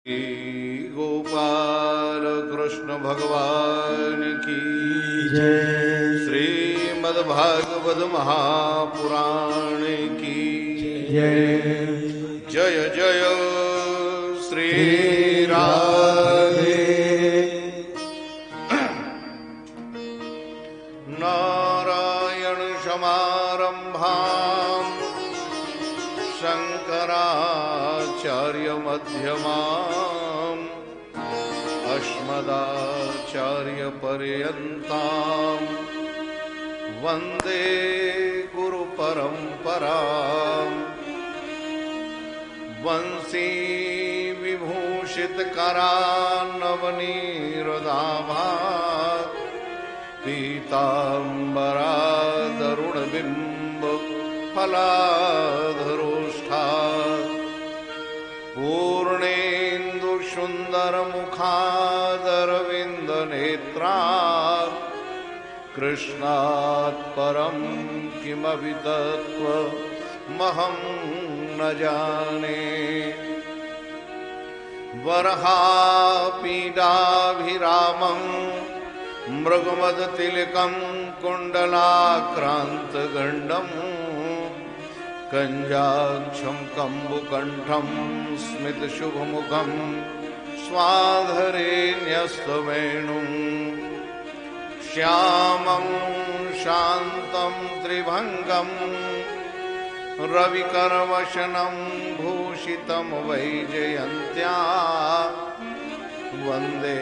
गोपाल कृष्ण भगवान की जय। श्रीमद्भागवत महापुराण की जय। जय जय श्री राधे। नारायण समारंभां शंकराचार्य मध्यमाम् अस्मदाचार्य पर्यन्तां वन्दे गुरु परंपराम्। वंशी विभूषित करान्नवनीरदाभात् पीताम्बरादरुणबिम्ब फलाधरोष्ठात् पूर्णेन्दुसुन्दरमुखादरविन्दनेत्रात् कृष्णात् परं किमपि तत्त्वमहं न जाने। वरहापीडाभिरामं मृगमदतिलकं कुण्डलाक्रान्तगण्डं कञ्जाक्षं कम्बुकण्ठं स्मितशुभमुखं स्वाधरे न्यस्तवेणुं श्यामं शान्तं त्रिभङ्गं रविकरवशनं भूषितं वैजयन्त्या वन्दे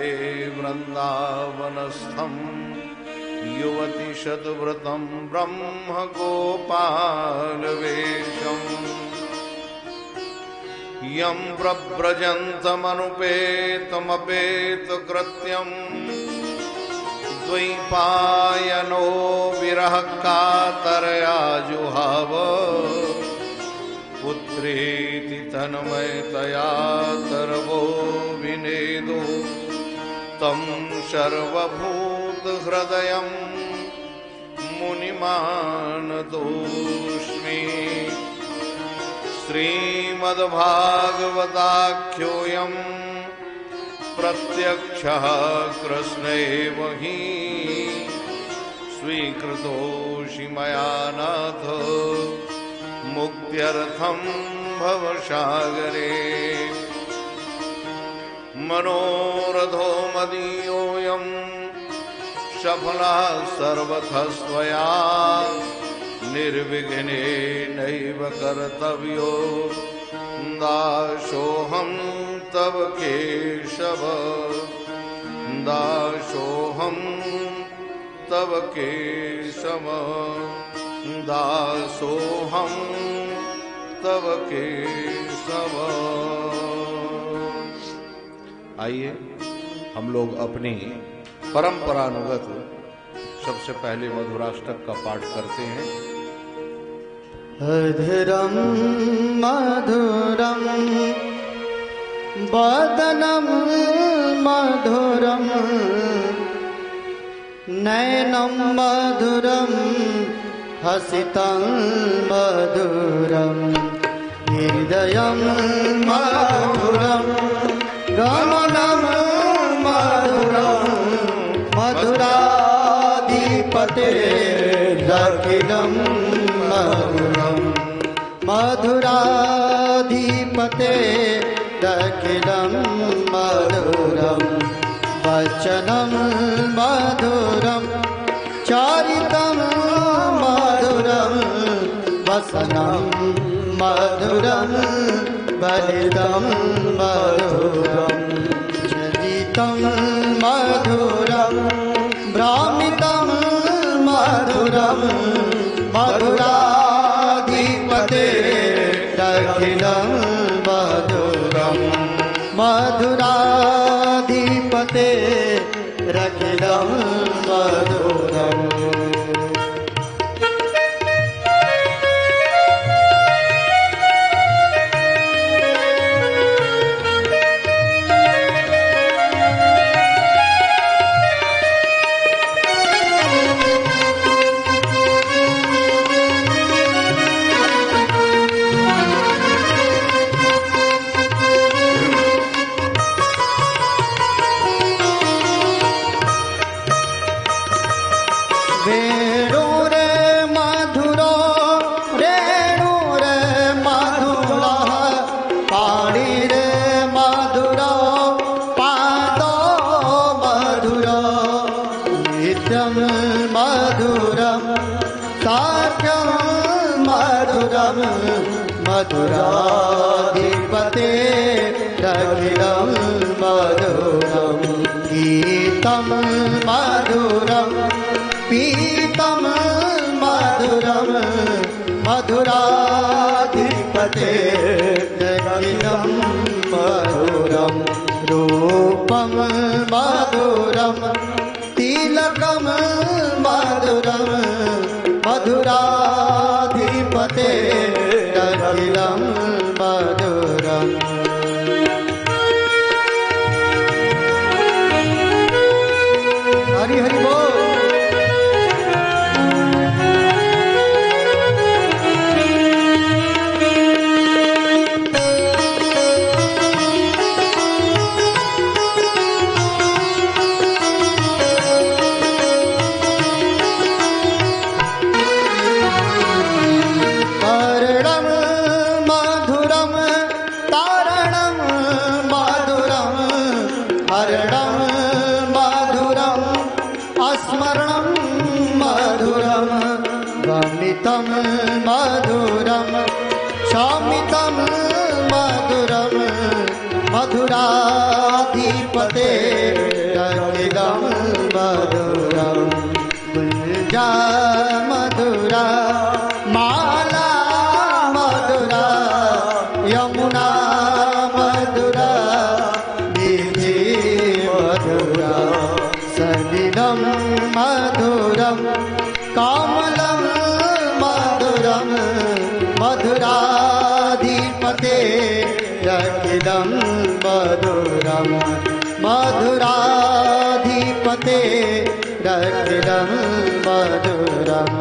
वृन्दावनस्थं युवतिशतव्रतं ब्रह्मगोपालवेशम्। यं प्रव्रजन्तमनुपेतमपेतकृत्यं द्वैपायनो विरहकातरया जुहाव पुत्रेति तन्मयतया तरवो विनेदो तं सर्वभूतहृदयं मुनिमानतोऽस्मि। श्रीमद्भागवताख्योऽयं प्रत्यक्षः कृष्ण एव हि स्वीकृतोऽसि मया नाथ मुक्त्यर्थं भवसागरे। मनोरथो मदीयोऽयं सफलः सर्वथा स्वया निर्विघ्नेनैव कर्तव्यो दासोऽहं तव केशव दासोऽहं तव केशव दासोऽहं तव केशव। आइए हम लोग अपनी परंपरानुगत सबसे पहले मधुराष्टक का पाठ करते हैं। अधरम मधुरम वदनम मधुरम नयनम मधुरम हसितं मधुरम हृदयं मधुरम गमनं मधुरम मधुराधिपतेरखिलं मधुरम मधुराधिपतेरखिलं मधुरम वचनं मधुरम चारितं मधुरम वसनं मधुरम बलितं मधुरम चरितं मधुरम भ्रामितं मधुरम मधुराधिपतेरखिलं मधुरम मधुराधिपतेरखिलं मधुरम। मधुराधिपते रखिलं मधुरं गीतं मधुरं पीतं मधुरं मधुराधिपते रखिलं मधुरं रूपं मधुरं तिलकं मधुरं मधुराधिपते रखिलं मधुरम्। हरि हरि बोल। वमितं मधुरं शामितं मधुरं मधुराधिपते रखिलं मधुरं गुंजा मधुरा माला मधुरा यमुना मधुरा वीथि मधुरा सलिलं मधुरं कामलं मधुरं मधुराधिपते रखिलं मधुरं मधुराधिपते रखिलं मधुरम्।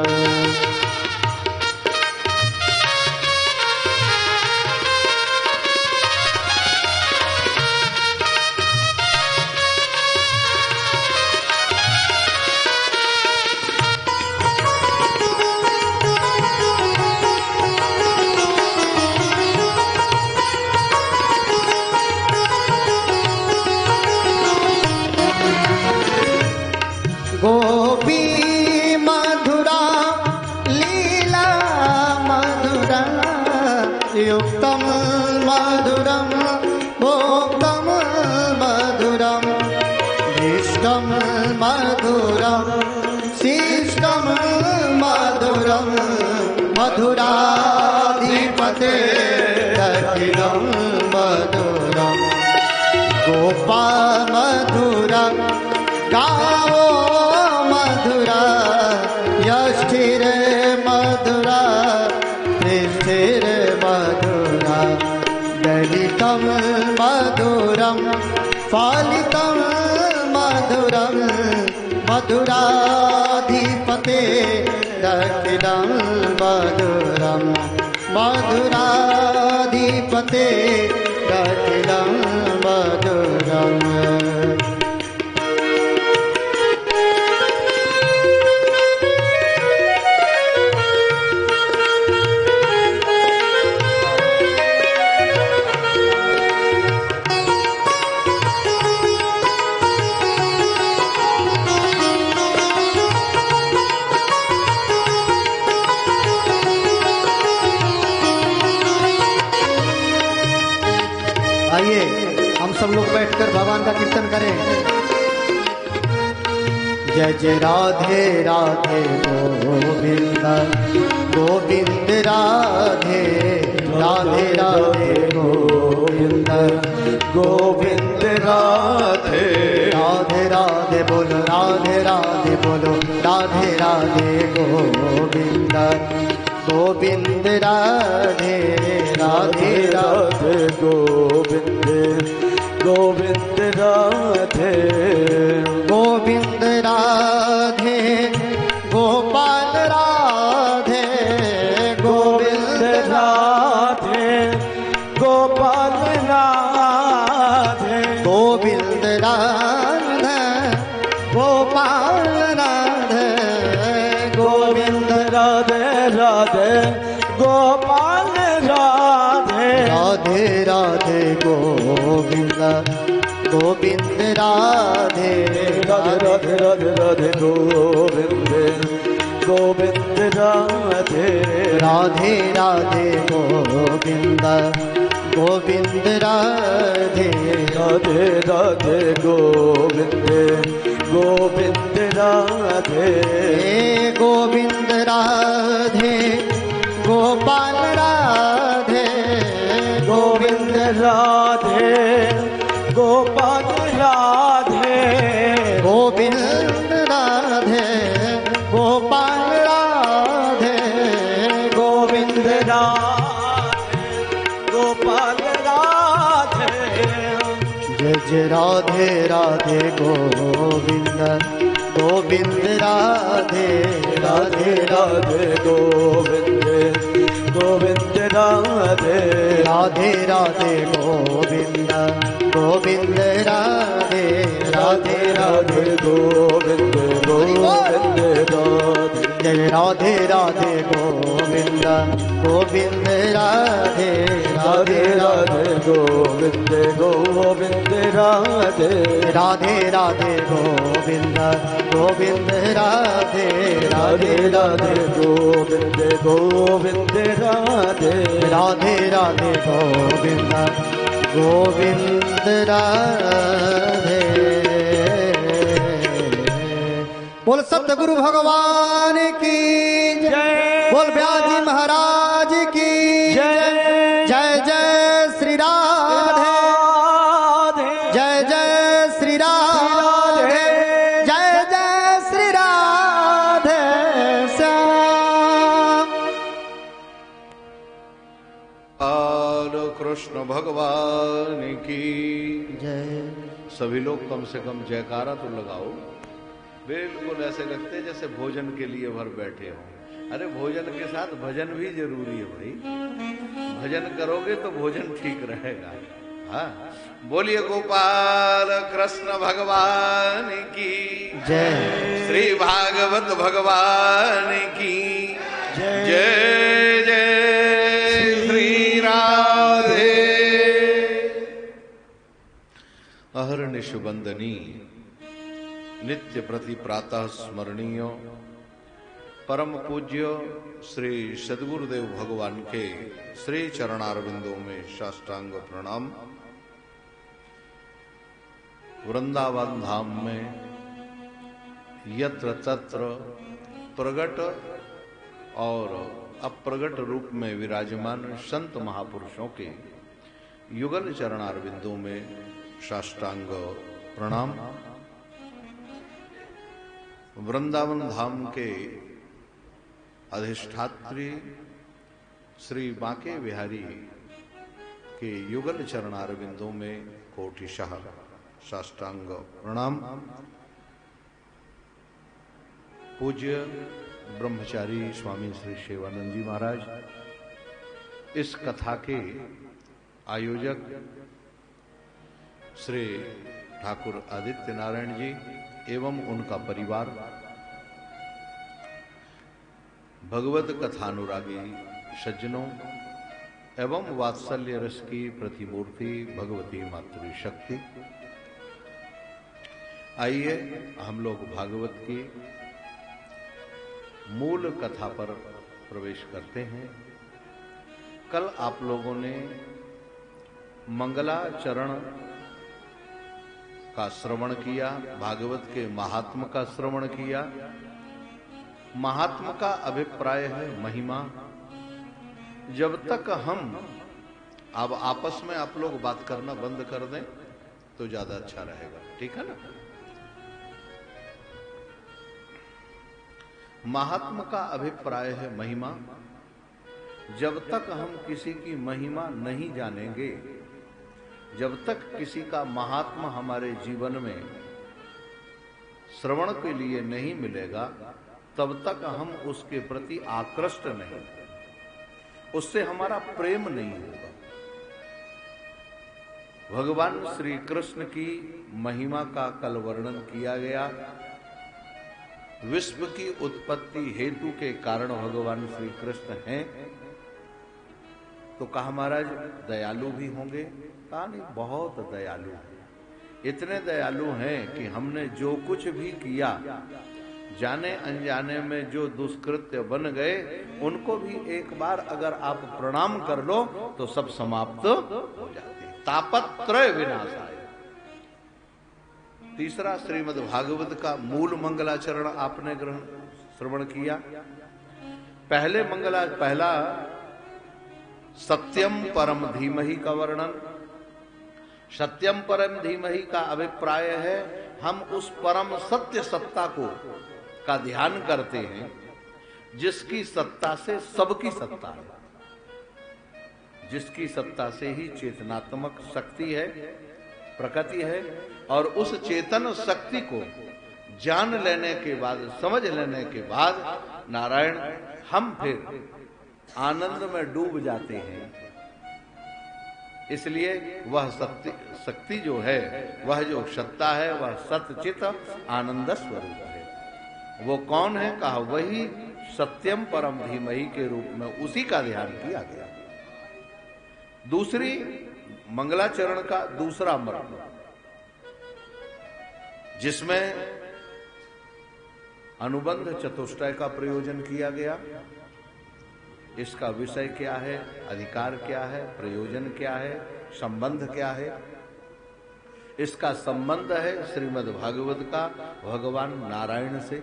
गोपी मधुरा लीला मधुरा युक्तं मधुरं भोक्तं मधुरं इष्टं मधुरं शिष्टं मधुरं मधुराधिपते रखिलं मधुरं गोपा मधुरा गावो मधुरा यष्ठिर मधुरा निष्ठिर मधुरा दलितं मधुरं फालितं मधुरं मधुराधिपते रखिलं मधुरं मधुराधिपते रखिलं मधुरम्। आइए हम सब लोग बैठकर भगवान का कीर्तन करें। जय जय राधे राधे गोविंद गोविंद राधे राधे राधे गोविंद गोविंद राधे राधे राधे बोलो राधे राधे बोलो राधे राधे गोविंद गोविंद राधे राधे राधे गोविंद गोविंद राधे गोविंद राधे गोपाल राधे गोविंद राधे गोपाल राधे गोविंद राधे गोपाल राधे गोविंद राधे राधे गोपाल राधे राधे राधे गोविंद गोविंद राधे राधे राधे राधे राधे गोविंद गोविंद राधे राधे राधे गोविंद गोविंद राधे राधे राधे गोविंद गोविंद राधे गोविंद राधे गोपाल राधे गोविंद राधे गोपाल राधे गोविंद राधे गोपाल राधे गोविंद राधे गोपाल राधे जय जय राधे राधे गोविंद गोविंद राधे राधे राधे गोविंद गोविंद राधे राधे राधे गोविंद गोविंद राधे राधे राधे गोविंद गोविंद राधे जय राधे राधे गोविंद गोविंद राधे राधे राधे गोविंद गोविंद राधे राधे राधे गोविंद गोविंद राधे राधे राधे गोविंद गोविंद राधे राधे राधे गोविंद गोविंद राधे। बोल सतगुरु भगवान की जय बोल व्यास जी महाराज की जय जय जय श्री राधे जय जय श्री राधे जय जय श्री राधे श्याम। बाल कृष्ण भगवान की जय। सभी लोग कम से कम जयकारा तो लगाओ। बिल्कुल ऐसे लगते हैं जैसे भोजन के लिए भर बैठे हो। अरे भोजन के साथ भजन भी जरूरी है भाई। भजन करोगे तो भोजन ठीक रहेगा। हाँ, बोलिए गोपाल कृष्ण भगवान की जय। श्री भागवत भगवान की जय जय श्री राधे। अहर्निश वंदनी नित्य प्रति प्रातः स्मरणीय परम पूज्य श्री सद्गुरुदेव भगवान के श्री चरणारविंदों में साष्टांग प्रणाम। वृंदावन धाम में यत्र तत्र प्रगट और अप्रगट रूप में विराजमान संत महापुरुषों के युगल चरणारविंदों में साष्टांग प्रणाम। वृंदावन धाम के अधिष्ठात्री श्री बांके बिहारी के युगल चरणारविंदों में कोटिशः साष्टांग प्रणाम। पूज्य ब्रह्मचारी स्वामी श्री शिवानंद जी महाराज, इस कथा के आयोजक श्री ठाकुर आदित्य नारायण जी एवं उनका परिवार, भगवत कथानुरागी सज्जनों एवं वात्सल्य रस की प्रतिमूर्ति भगवती मातृशक्ति, आइए हम लोग भागवत की मूल कथा पर प्रवेश करते हैं। कल आप लोगों ने मंगलाचरण का श्रवण किया, भागवत के महात्म का श्रवण किया। महात्म का अभिप्राय है महिमा। जब तक हम अब आपस में आप लोग बात करना बंद कर दें तो ज्यादा अच्छा रहेगा, ठीक है ना। महात्म का अभिप्राय है महिमा। जब तक हम किसी की महिमा नहीं जानेंगे, जब तक किसी का महात्मा हमारे जीवन में श्रवण के लिए नहीं मिलेगा, तब तक हम उसके प्रति आकृष्ट नहीं, उससे हमारा प्रेम नहीं होगा। भगवान श्री कृष्ण की महिमा का कल वर्णन किया गया। विश्व की उत्पत्ति हेतु के कारण भगवान श्री कृष्ण हैं। तो कहा महाराज दयालु भी होंगे? कहा नहीं, बहुत दयालु हैं। इतने दयालु हैं कि हमने जो कुछ भी किया जाने अनजाने में जो दुष्कृत्य बन गए उनको भी एक बार अगर आप प्रणाम कर लो तो सब समाप्त हो जाते हैं। तापत्रय विनाशाय। तीसरा श्रीमद् भागवत का मूल मंगलाचरण आपने श्रवण किया। पहला सत्यम परम धीमहि का वर्णन। सत्यम परम धीमहि का अभिप्राय है हम उस परम सत्य सत्ता का ध्यान करते हैं जिसकी सत्ता से सबकी सत्ता है, जिसकी सत्ता से ही चेतनात्मक शक्ति है, प्रकृति है। और उस चेतन शक्ति को जान लेने के बाद, समझ लेने के बाद नारायण हम फिर आनंद में डूब जाते हैं। इसलिए वह शक्ति जो है, वह जो सत्ता है, वह सतचित आनंद स्वरूप है। वो कौन है? कहा वही सत्यम परम धीमहि के रूप में उसी का ध्यान किया गया। दूसरी मंगलाचरण का दूसरा मर्म, जिसमें अनुबंध चतुष्टय का प्रयोजन किया गया। इसका विषय क्या है, अधिकार क्या है, प्रयोजन क्या है, संबंध क्या है? इसका संबंध है श्रीमद् भागवत का भगवान नारायण से।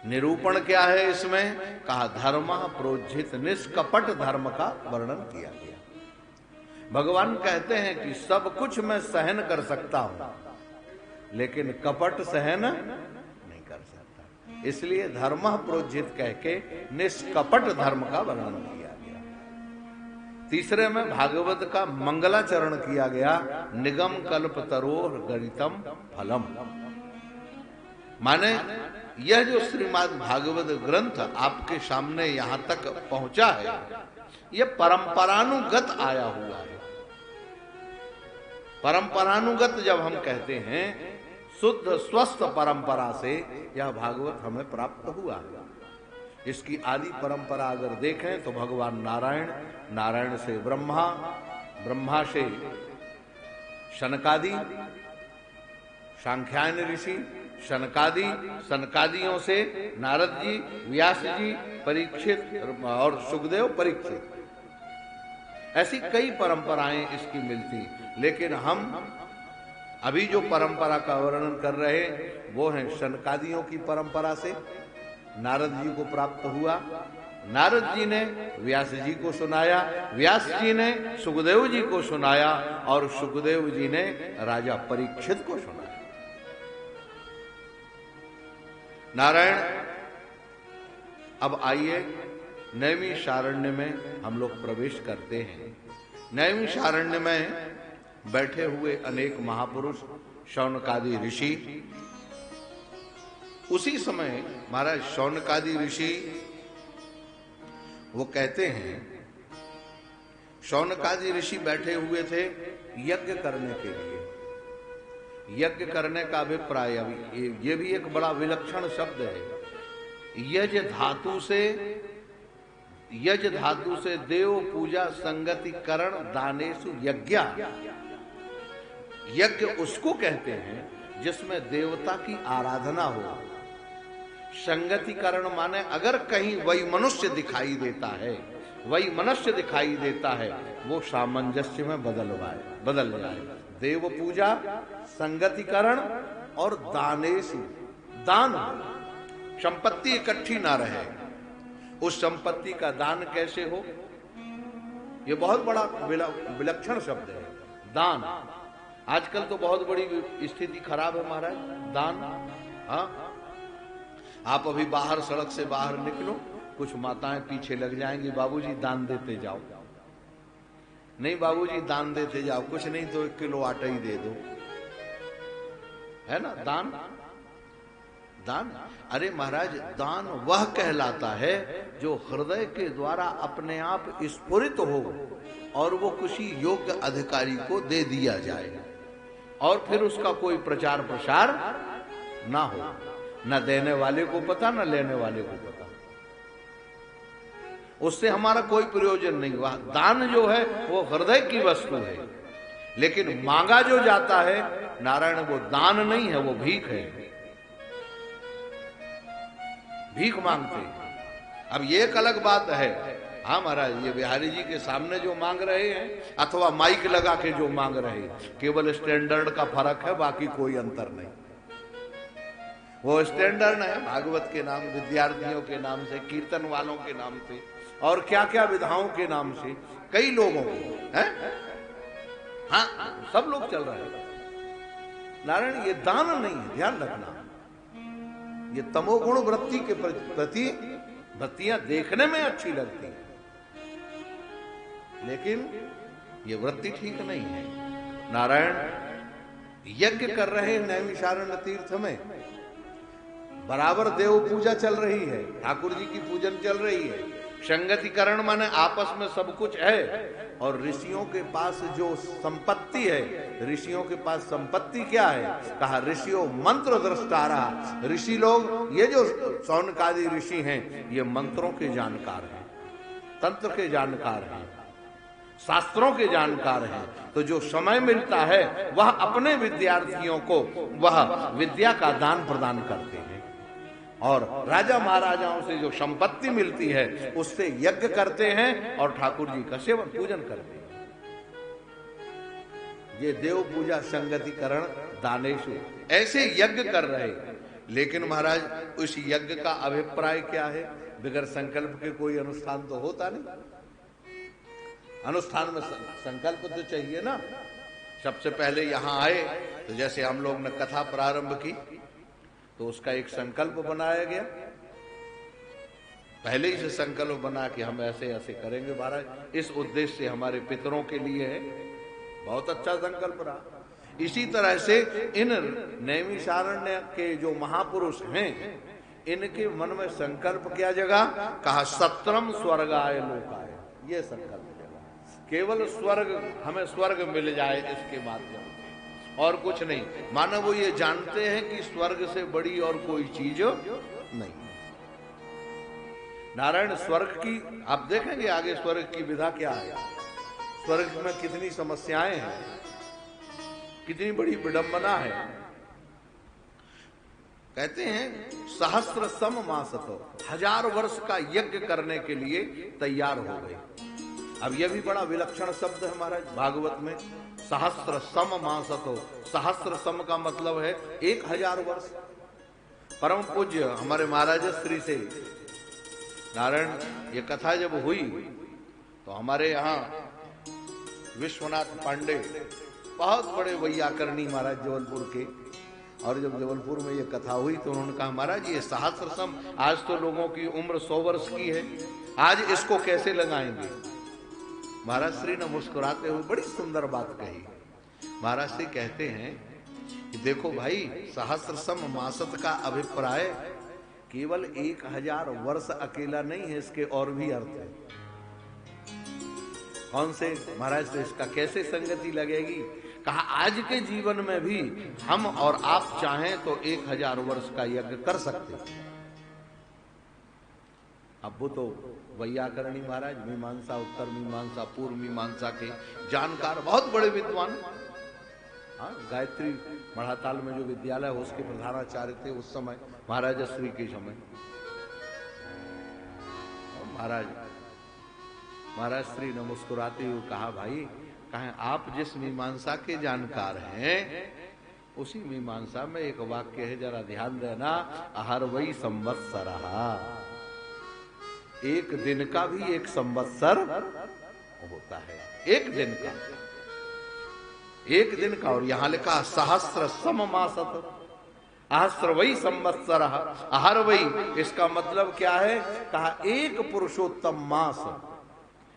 निरूपण क्या है इसमें? कहा धर्म प्रोज्झित निष्कपट धर्म का वर्णन किया गया। भगवान कहते हैं कि सब कुछ मैं सहन कर सकता हूं, लेकिन कपट सहन नहीं कर सकता। इसलिए धर्म प्रोज्झित कह के निष्कपट धर्म का वर्णन किया गया। तीसरे में भागवत का मंगलाचरण किया गया। निगम कल्प तरोर गणितम फलम। माने यह जो श्रीमद् भागवत ग्रंथ आपके सामने यहां तक पहुंचा है, यह परंपरानुगत आया हुआ है। परंपरानुगत जब हम कहते हैं, शुद्ध स्वस्थ परंपरा से यह भागवत हमें प्राप्त हुआ है। इसकी आदि परंपरा अगर देखें तो भगवान नारायण, नारायण से ब्रह्मा, ब्रह्मा से शनकादि, सांख्यायन ऋषि, शनकादि, सनकादियों से नारद जी, व्यास जी, परीक्षित और सुखदेव परीक्षित, ऐसी कई परंपराएं इसकी मिलती। लेकिन हम अभी जो परंपरा का वर्णन कर रहे हैं वो है शनकादियों की परंपरा से नारद जी को प्राप्त हुआ। नारद जी ने व्यास जी को सुनाया, व्यास जी ने सुखदेव जी को सुनाया और सुखदेव जी ने राजा परीक्षित को सुनाया। नारायण, अब आइए नैमी शारण्य में हम लोग प्रवेश करते हैं। नैमी शारण्य में बैठे हुए अनेक महापुरुष, शौनकादि ऋषि। उसी समय महाराज शौनकादि ऋषि वो कहते हैं, शौनकादि ऋषि बैठे हुए थे यज्ञ करने के लिए। यज्ञ करने का अभिप्राय, ये भी एक बड़ा विलक्षण शब्द है। यज धातु से देव पूजा संगति करण दानेषु यज्ञ। यज्ञ उसको कहते हैं जिसमें देवता की आराधना हो। संगतिकरण माने अगर कहीं वही मनुष्य दिखाई देता है, वही मनुष्य दिखाई देता है, वो सामंजस्य में बदल जाए। देव पूजा, संगतिकरण और दानेषु, दान, संपत्ति इकट्ठी ना रहे, उस संपत्ति का दान कैसे हो? ये बहुत बड़ा विलक्षण शब्द है, दान। आजकल तो बहुत बड़ी स्थिति खराब है महाराज, दान। हाँ, आप अभी बाहर, सड़क से बाहर निकलो, कुछ माताएं पीछे लग जाएंगी, बाबूजी दान देते जाओ। नहीं बाबूजी दान देते जाओ, कुछ नहीं तो 1 किलो आटा ही दे दो, है ना। दान, दान। अरे महाराज, दान वह कहलाता है जो हृदय के द्वारा अपने आप स्फुरित हो और वो किसी योग्य अधिकारी को दे दिया जाए और फिर उसका कोई प्रचार प्रसार ना हो, न देने वाले को पता, न लेने वाले को पता। उससे हमारा कोई प्रयोजन नहीं हुआ। दान जो है वो हृदय की वस्तु है, लेकिन मांगा जो जाता है नारायण, वो दान नहीं है, वो भीख है। भीख मांगते हैं। अब ये एक अलग बात है, हाँ महाराज ये बिहारी जी के सामने जो मांग रहे हैं अथवा माइक लगा के जो मांग रहे हैं, केवल स्टैंडर्ड का फर्क है, बाकी कोई अंतर नहीं। वो स्टैंडर्ड है भागवत के नाम, विद्यार्थियों के नाम से, कीर्तन वालों के नाम से और क्या क्या विधाओं के नाम से कई लोगों को है, हाँ सब लोग चल रहे हैं। नारायण ये दान नहीं है, ध्यान रखना। ये तमोगुण वृत्ति के प्रति वृत्तियां देखने में अच्छी लगती हैं, लेकिन ये वृत्ति ठीक नहीं है। नारायण यज्ञ कर रहे हैं नैमिषारण्य तीर्थ में, बराबर देव पूजा चल रही है, ठाकुर जी की पूजन चल रही है, संगतिकरण माने आपस में सब कुछ है। और ऋषियों के पास जो संपत्ति है, ऋषियों के पास संपत्ति क्या है, कहा ऋषियों मंत्र दृष्टारा। ऋषि लोग, ये जो शौनकादि ऋषि हैं, ये मंत्रों के जानकार हैं, तंत्र के जानकार हैं, शास्त्रों के जानकार हैं। तो जो समय मिलता है वह अपने विद्यार्थियों को वह विद्या का दान प्रदान करते हैं, और राजा महाराजाओं से जो संपत्ति मिलती है उससे यज्ञ करते हैं और ठाकुर जी का सेवन पूजन करते हैं। ये देव पूजा संगतिकरण दानेशु ऐसे यज्ञ कर रहे। लेकिन महाराज उस यज्ञ का अभिप्राय क्या है? बगैर संकल्प के कोई अनुष्ठान तो होता नहीं। अनुष्ठान में संकल्प तो चाहिए ना। सबसे पहले यहाँ आए तो जैसे हम लोग ने कथा प्रारंभ की तो उसका एक संकल्प बनाया गया, पहले ही से संकल्प बना कि हम ऐसे ऐसे करेंगे महाराज, इस उद्देश्य से हमारे पितरों के लिए है। बहुत अच्छा संकल्प रहा। इसी तरह से इन नैमिषारण्य के जो महापुरुष हैं, इनके मन में संकल्प क्या जगह? कहा सत्रम स्वर्गाय लोकाय। ये संकल्प जगह, केवल स्वर्ग, हमें स्वर्ग मिल जाए इसके माध्यम से, और कुछ नहीं। मानो वो ये जानते हैं कि स्वर्ग से बड़ी और कोई चीज नहीं। नारायण स्वर्ग की आप देखेंगे आगे, स्वर्ग की विधा क्या है, स्वर्ग में कितनी समस्याएं हैं, कितनी बड़ी विडंबना है। कहते हैं सहस्त्र सम मासतो, 1000 वर्ष का यज्ञ करने के लिए तैयार हो गए। अब यह भी बड़ा विलक्षण शब्द है महाराज भागवत में, सहस्त्र सम मासतो। सहस्त्र सम का मतलब है 1000 वर्ष। परम पूज्य हमारे महाराज श्री से नारायण ये कथा जब हुई तो हमारे यहाँ विश्वनाथ पांडे बहुत बड़े वैयाकरणी महाराज जबलपुर के, और जब जबलपुर में ये कथा हुई तो उन्होंने कहा महाराज ये सहस्त्र सम, आज तो लोगों की उम्र 100 वर्ष की है, आज इसको कैसे लगाएंगे? महाराज श्री ने मुस्कुराते हुए बड़ी सुंदर बात कही। महाराज श्री कहते हैं कि देखो भाई, सहस्त्र सम मासत का अभिप्राय केवल 1000 वर्ष अकेला नहीं है, इसके और भी अर्थ है। कौन से महाराज से इसका कैसे संगति लगेगी? कहा आज के जीवन में भी हम और आप चाहें तो 1000 वर्ष का यज्ञ कर सकते हैं। अब वो तो वैयाकरणी महाराज मीमांसा, उत्तर मीमांसा, पूर्व मीमांसा के जानकार, बहुत बड़े विद्वान। हाँ, गायत्री मढ़ाताल में जो विद्यालय है उसके प्रधानाचार्य थे उस समय, महाराज श्री के समय। महाराज श्री ने मुस्कुराते हुए कहा भाई, कहें आप जिस मीमांसा के जानकार हैं उसी मीमांसा में एक वाक्य है, जरा ध्यान देना, अहर वही संवत्सर। एक दिन का भी एक संवत्सर होता है, एक दिन का, एक दिन का। और यहां लिखा सहस्त्र सम मासत, सहस्त्र वही संवत्सर, अहर वही। इसका मतलब क्या है? कहा एक पुरुषोत्तम मास,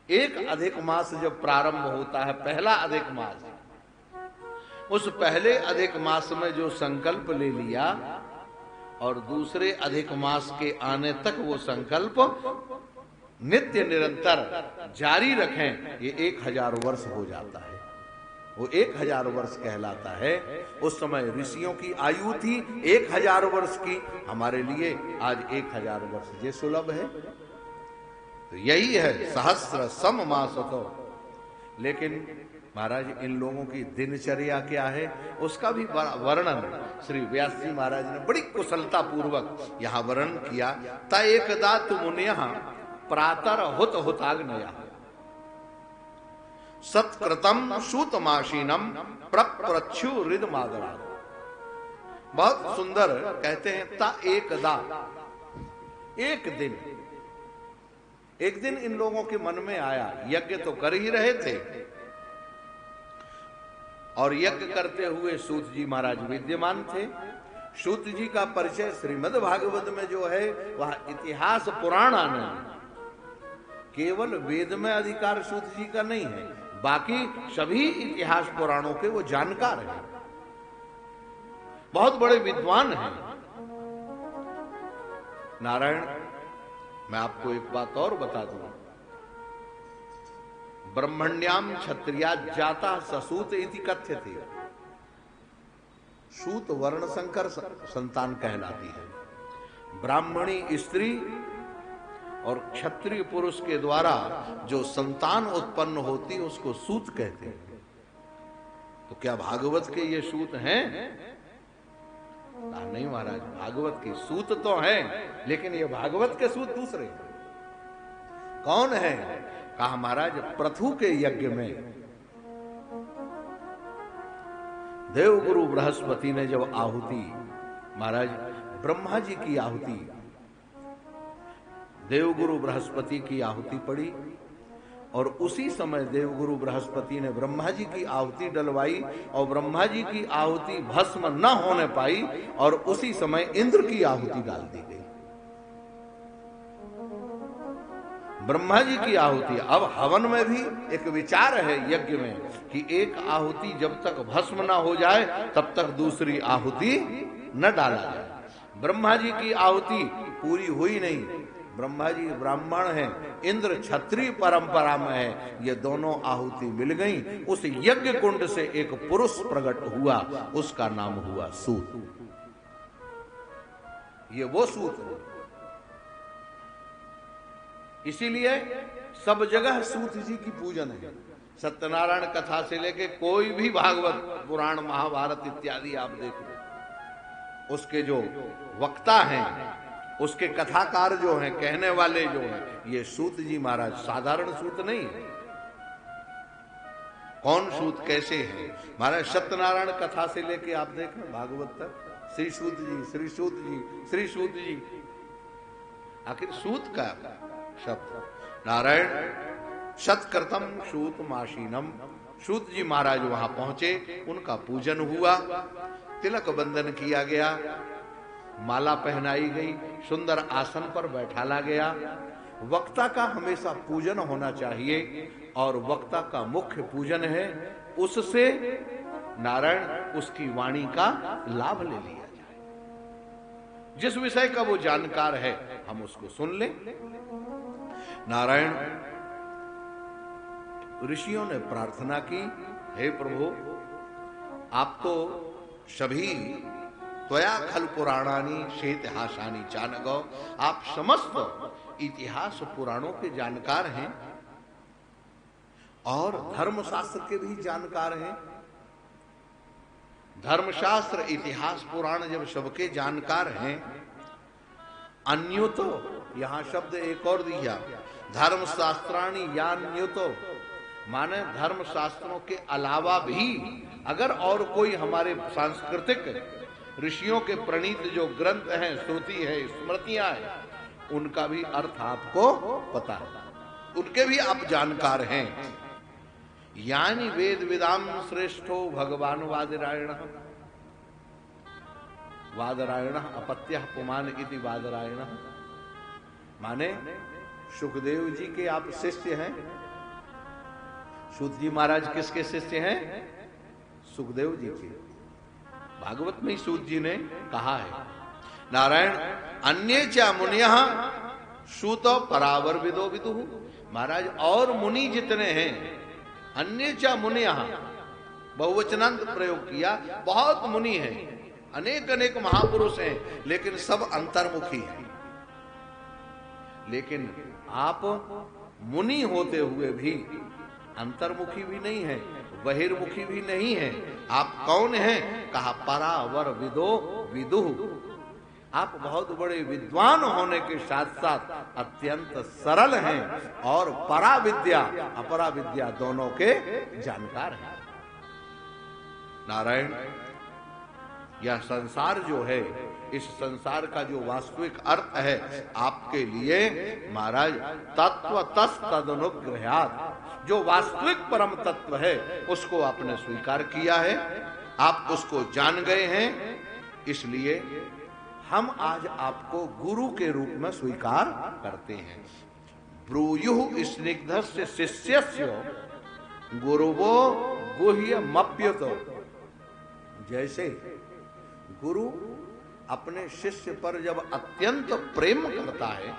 एक अधिक मास जब प्रारंभ होता है, पहला अधिक मास, उस पहले अधिक मास में जो संकल्प ले लिया और दूसरे अधिक मास के आने तक वो संकल्प नित्य निरंतर जारी रखें, ये 1000 वर्ष हो जाता है। वो 1000 वर्ष कहलाता है। उस समय ऋषियों की आयु थी 1000 वर्ष की, हमारे लिए आज 1000 वर्ष ये सुलभ है। तो यही है सहस्त्र सम मासतो। लेकिन महाराज इन लोगों की दिनचर्या क्या है उसका भी वर्णन श्री व्यास जी महाराज ने बड़ी कुशलता पूर्वक यहाँ वर्णन किया। ता एकदा तुमुनिया प्रातर हुत हुताग्नया सत्कृतम सूतमाशीनम प्रप्रच्छु हृद मादरा। बहुत सुंदर कहते हैं। ता एकदा, एक दिन इन लोगों के मन में आया, यज्ञ तो कर ही रहे थे और यज्ञ करते हुए सूत जी महाराज विद्यमान थे। सूत जी का परिचय श्रीमद् भागवत में जो है वह इतिहास पुराण नहीं, केवल वेद में अधिकार सूत जी का नहीं है, बाकी सभी इतिहास पुराणों के वो जानकार हैं, बहुत बड़े विद्वान हैं। नारायण, मैं आपको एक बात और बता दूं, ब्रह्मण्याम क्षत्रिया जाता ससूत इति कथ्यते। सूत वर्ण संकर संतान कहलाती है। ब्राह्मणी स्त्री और क्षत्रिय पुरुष के द्वारा जो संतान उत्पन्न होती है उसको सूत कहते हैं। तो क्या भागवत के ये सूत हैं? नहीं महाराज, भागवत के सूत तो हैं, लेकिन ये भागवत के सूत दूसरे। कौन है? कहा महाराज पृथु के यज्ञ में देवगुरु बृहस्पति ने जब आहुति, महाराज ब्रह्मा जी की आहुति, देवगुरु बृहस्पति की आहुति पड़ी और उसी समय देवगुरु बृहस्पति ने ब्रह्मा जी की आहुति डलवाई और ब्रह्मा जी की आहुति भस्म न होने पाई और उसी समय इंद्र की आहुति डाल दी गई। ब्रह्मा जी की आहुति, अब हवन में भी एक विचार है यज्ञ में कि एक आहुति जब तक भस्म ना हो जाए तब तक दूसरी आहुति न डाला जाए। ब्रह्मा जी की आहुति पूरी हुई नहीं, ब्रह्मा जी ब्राह्मण हैं, इंद्र क्षत्रिय परंपरा में है, ये दोनों आहुति मिल गई। उस यज्ञ कुंड से एक पुरुष प्रकट हुआ, उसका नाम हुआ सूत। ये वो सूत है। इसीलिए सब जगह सूत जी की पूजन है। सत्यनारायण कथा से लेके कोई भी भागवत पुराण महाभारत इत्यादि आप देखो, उसके जो वक्ता हैं, उसके कथाकार जो हैं, कहने वाले जो हैं, ये सूत जी महाराज साधारण सूत नहीं है। कौन सूत कैसे है महाराज? सत्यनारायण कथा से लेके आप देखें भागवत तक श्री सूत जी, श्री सूत जी, श्री सूत जी, आखिर सूत का शब्द। नारायण सत्कृतम सूत माशीनम। सूत जी महाराज वहां पहुंचे, उनका पूजन हुआ, तिलक बंधन किया गया, माला पहनाई गई, सुंदर आसन पर बैठाला गया। वक्ता का हमेशा पूजन होना चाहिए और वक्ता का मुख्य पूजन है, उससे नारायण उसकी वाणी का लाभ ले लिया जाए। जिस विषय का वो जानकार है हम उसको सुन लें। नारायण ऋषियों ने प्रार्थना की, हे प्रभु आप तो सभी त्वया खल पुराणानी शेतिहासानी चानगो, आप समस्त इतिहास पुराणों के जानकार हैं और धर्मशास्त्र के भी जानकार हैं। धर्मशास्त्र इतिहास पुराण जब सबके जानकार हैं, अन्युतो, यहां शब्द एक और दिया, धर्मशास्त्राणी यान्युतो, माने धर्मशास्त्रों के अलावा भी अगर और कोई हमारे सांस्कृतिक ऋषियों के प्रणीत जो ग्रंथ हैं, श्रुति है, स्मृतियां हैं, उनका भी अर्थ आपको पता है, उनके भी आप जानकार हैं। यानी वेद विदाम श्रेष्ठो भगवान वादरायण, वादरायण अपत्य पुमान इति वादरायण, माने सुखदेव जी के आप शिष्य हैं। सूत जी महाराज किसके शिष्य हैं? सुखदेव जी के। भागवत में ही सूत जी ने कहा है। नारायण अन्य च मुनियः सूतो परावर विदो विदुः, महाराज और मुनि जितने हैं, अन्य च मुनियः, बहुवचनांत प्रयोग किया, बहुत मुनि हैं, अनेक अनेक महापुरुष हैं, लेकिन सब अंतर्मुखी हैं। लेकिन आप मुनि होते हुए भी अंतर्मुखी भी नहीं है, बहिर्मुखी भी नहीं हैं। आप कौन हैं? कहा परावर विदो विदुः। आप बहुत बड़े विद्वान होने के साथ साथ अत्यंत सरल हैं और परा विद्या अपरा विद्या दोनों के जानकार हैं। नारायण, यह संसार जो है, इस संसार का जो वास्तविक अर्थ है आपके लिए महाराज तत्व तदनुग्रहात्, जो वास्तविक परम तत्व है उसको आपने स्वीकार किया है, आप उसको जान गए हैं। इसलिए हम आज आपको गुरु के रूप में स्वीकार करते हैं। ब्रूयुः स्निग्धस्य शिष्यस्य गुरुवो गुह्यमप्युतो। जैसे गुरु अपने शिष्य पर जब अत्यंत प्रेम करता है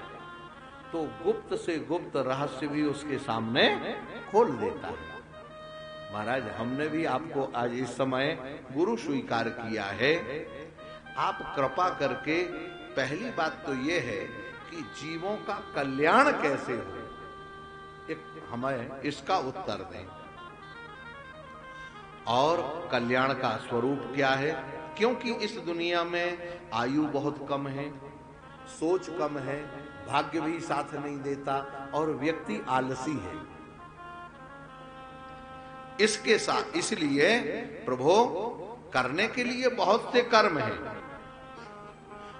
तो गुप्त से गुप्त रहस्य भी उसके सामने खोल देता है। महाराज, हमने भी आपको आज इस समय गुरु स्वीकार किया है। आप कृपा करके पहली बात तो यह है कि जीवों का कल्याण कैसे हो, एक हमें इसका उत्तर दें। और कल्याण का स्वरूप क्या है? क्योंकि इस दुनिया में आयु बहुत कम है, सोच कम है, भाग्य भी साथ नहीं देता और व्यक्ति आलसी है। इसके साथ इसलिए प्रभु करने के लिए बहुत से कर्म हैं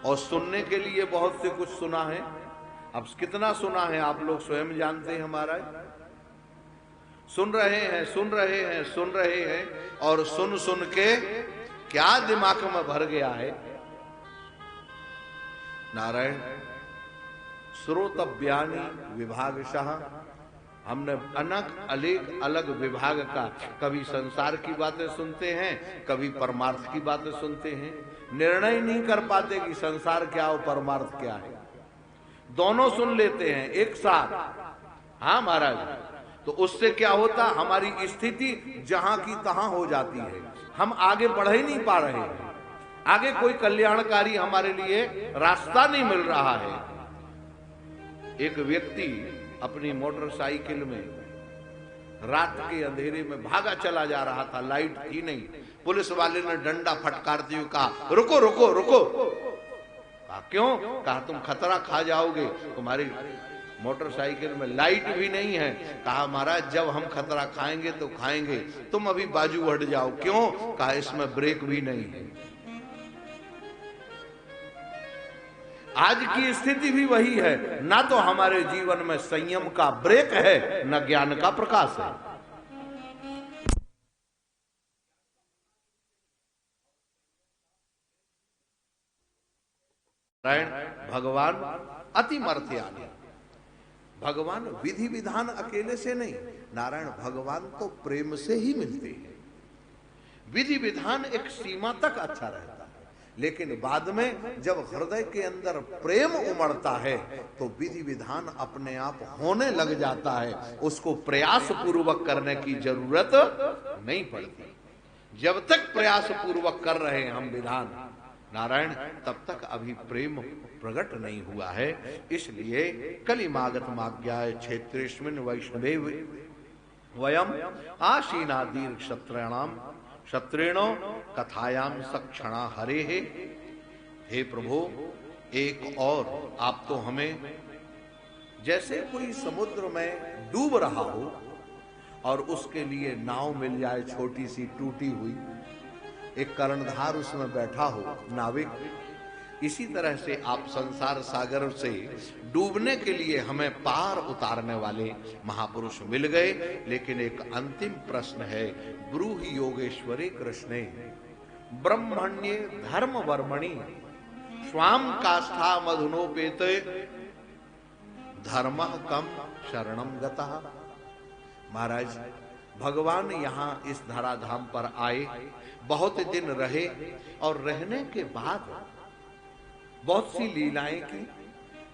और सुनने के लिए बहुत से कुछ सुना है। अब कितना सुना है आप लोग स्वयं जानते हैं। हमारा सुन रहे हैं, सुन रहे हैं, सुन रहे हैं और सुन सुन के क्या दिमाग में भर गया है। नारायण, श्रोतव्यानि विभागशः, हमने अनेक अलग विभाग का, कभी संसार की बातें सुनते हैं, कभी परमार्थ की बातें सुनते हैं। निर्णय नहीं कर पाते कि संसार क्या और परमार्थ क्या है। दोनों सुन लेते हैं एक साथ। हाँ महाराज, तो उससे क्या होता, हमारी स्थिति जहां की तहां हो जाती है। हम आगे बढ़ ही नहीं पा रहे हैं, आगे कोई कल्याणकारी हमारे लिए रास्ता नहीं मिल रहा है। एक व्यक्ति अपनी मोटरसाइकिल में रात के अंधेरे में भागा चला जा रहा था, लाइट थी नहीं। पुलिस वाले ने डंडा फटकारते हुए कहा रुको रुको रुको। कहा क्यों? कहा तुम खतरा खा जाओगे, तुम्हारी मोटरसाइकिल में लाइट भी नहीं है। कहा महाराज जब हम खतरा खाएंगे तो खाएंगे, तुम अभी बाजू हट जाओ। क्यों? कहा इसमें ब्रेक भी नहीं है। आज की स्थिति भी वही है, ना तो हमारे जीवन में संयम का ब्रेक है, न ज्ञान का प्रकाश है। भगवान अतिमर्थ्यानि, भगवान विधि विधान अकेले से नहीं, नारायण भगवान तो प्रेम से ही मिलते हैं। विधि विधान एक सीमा तक अच्छा रहता है, लेकिन बाद में जब हृदय के अंदर प्रेम उमड़ता है तो विधि विधान अपने आप होने लग जाता है, उसको प्रयास पूर्वक करने की जरूरत नहीं पड़ती। जब तक प्रयास पूर्वक कर रहे हैं हम विधान नारायण, तब तक अभी प्रेम प्रकट नहीं हुआ है। इसलिए कलिमागत माज्ञाय क्षेत्रेष्मिन् वैष्णवे वयम आशीनादीर क्षत्रिणाम क्षत्रिणो कथायाम सक्षणा हरे। हे प्रभु, एक और आप तो हमें जैसे कोई समुद्र में डूब रहा हो और उसके लिए नाव मिल जाए, छोटी सी टूटी हुई, एक कर्णधार उसमें बैठा हो नाविक, इसी तरह से आप संसार सागर से डूबने के लिए हमें पार उतारने वाले महापुरुष मिल गए। लेकिन एक अंतिम प्रश्न है, ब्रूहि योगेश्वरे कृष्णे ब्रह्मण्ये धर्म वर्मणि स्वाम काष्ठा मधुनोपेते धर्म कम शरणम गतः। महाराज, भगवान यहाँ इस धराधाम पर आए, बहुत दिन रहे और रहने के बाद बहुत सी लीलाएं की।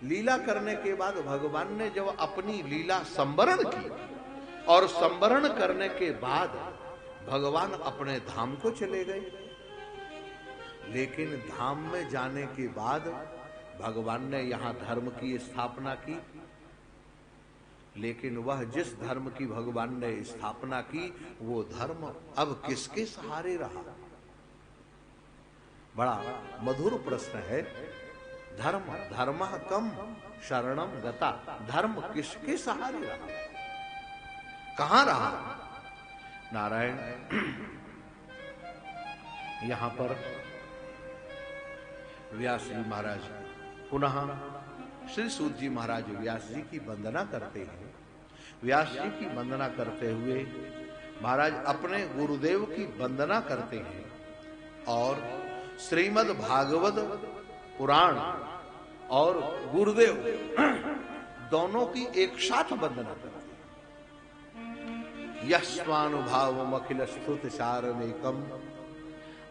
लीला करने के बाद भगवान ने जब अपनी लीला संवरण की और संवरण करने के बाद भगवान अपने धाम को चले गए। लेकिन धाम में जाने के बाद भगवान ने यहां धर्म की स्थापना की। लेकिन वह जिस धर्म की भगवान ने स्थापना की वो धर्म अब किसके सहारे रहा? बड़ा मधुर प्रश्न है। धर्म धर्मः कम शरणम गता, धर्म किसके सहारे रहा, कहां रहा? नारायण यहां पर व्यास जी महाराज पुनः श्री सूत जी महाराज व्यास जी की वंदना करते हैं। व्यास जी की वंदना करते हुए महाराज अपने गुरुदेव की वंदना करते हैं और श्रीमद् भागवत पुराण और गुरुदेव दोनों की एक साथ वंदना करते हैं। यस्वानुभावम अखिल स्तुति सारमेकम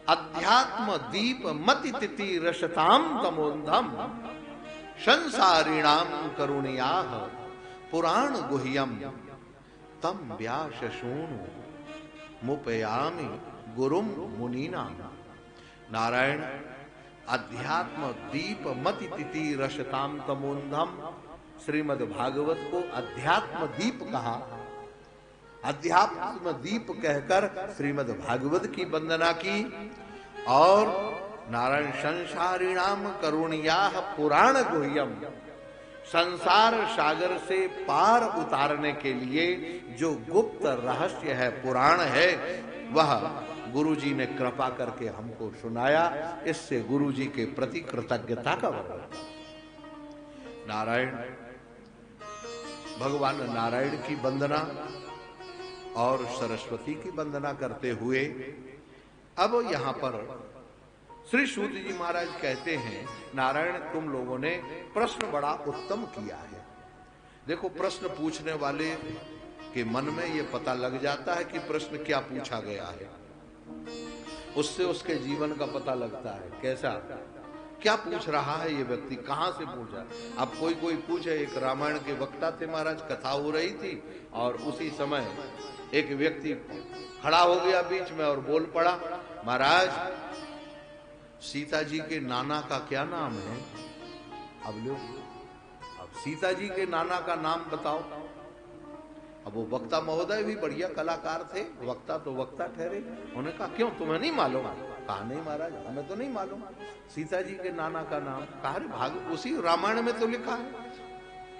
अध्यात्म दीप मति तिथि रसताम तमोन्धम संसारिणाम करुणियाः पुराण गुह्यम तम व्यास शूनु मुपयामि गुरुम मुनीनाम। नारायण अध्यात्म दीप मति तिथि रसताम तमोन्धम, श्रीमद् भागवत को अध्यात्म दीप कहा। अध्यात्म दीप कहकर श्रीमद् भागवत की वंदना की और नारायण संसारिणाम करुणियाः पुराण गुह्यम, संसार सागर से पार उतारने के लिए जो गुप्त रहस्य है, पुराण है, वह गुरु जी ने कृपा करके हमको सुनाया। इससे गुरु जी के प्रति कृतज्ञता का वर्णन। नारायण भगवान नारायण की वंदना और सरस्वती की वंदना करते हुए अब यहां पर श्री सूत जी महाराज कहते हैं, नारायण तुम लोगों ने प्रश्न बड़ा उत्तम किया है। देखो प्रश्न पूछने वाले के मन में ये पता लग जाता है कि प्रश्न क्या पूछा गया है, उससे उसके जीवन का पता लगता है कैसा क्या पूछ रहा है ये व्यक्ति, कहां से पूछा। अब कोई पूछे, एक रामायण के वक्ता थे महाराज, कथा हो रही थी और उसी समय एक व्यक्ति खड़ा हो गया बीच में और बोल पड़ा, महाराज सीता जी के नाना का क्या नाम है? अब लो, अब सीता जी के नाना का नाम बताओ। अब वो वक्ता महोदय भी बढ़िया कलाकार थे, वक्ता तो वक्ता ठहरे। उन्होंने कहा क्यों तुम्हें नहीं मालूम? कहा नहीं महाराज हमें तो नहीं मालूम सीता जी के नाना का नाम। कहा भाग उसी रामायण में तो लिखा है।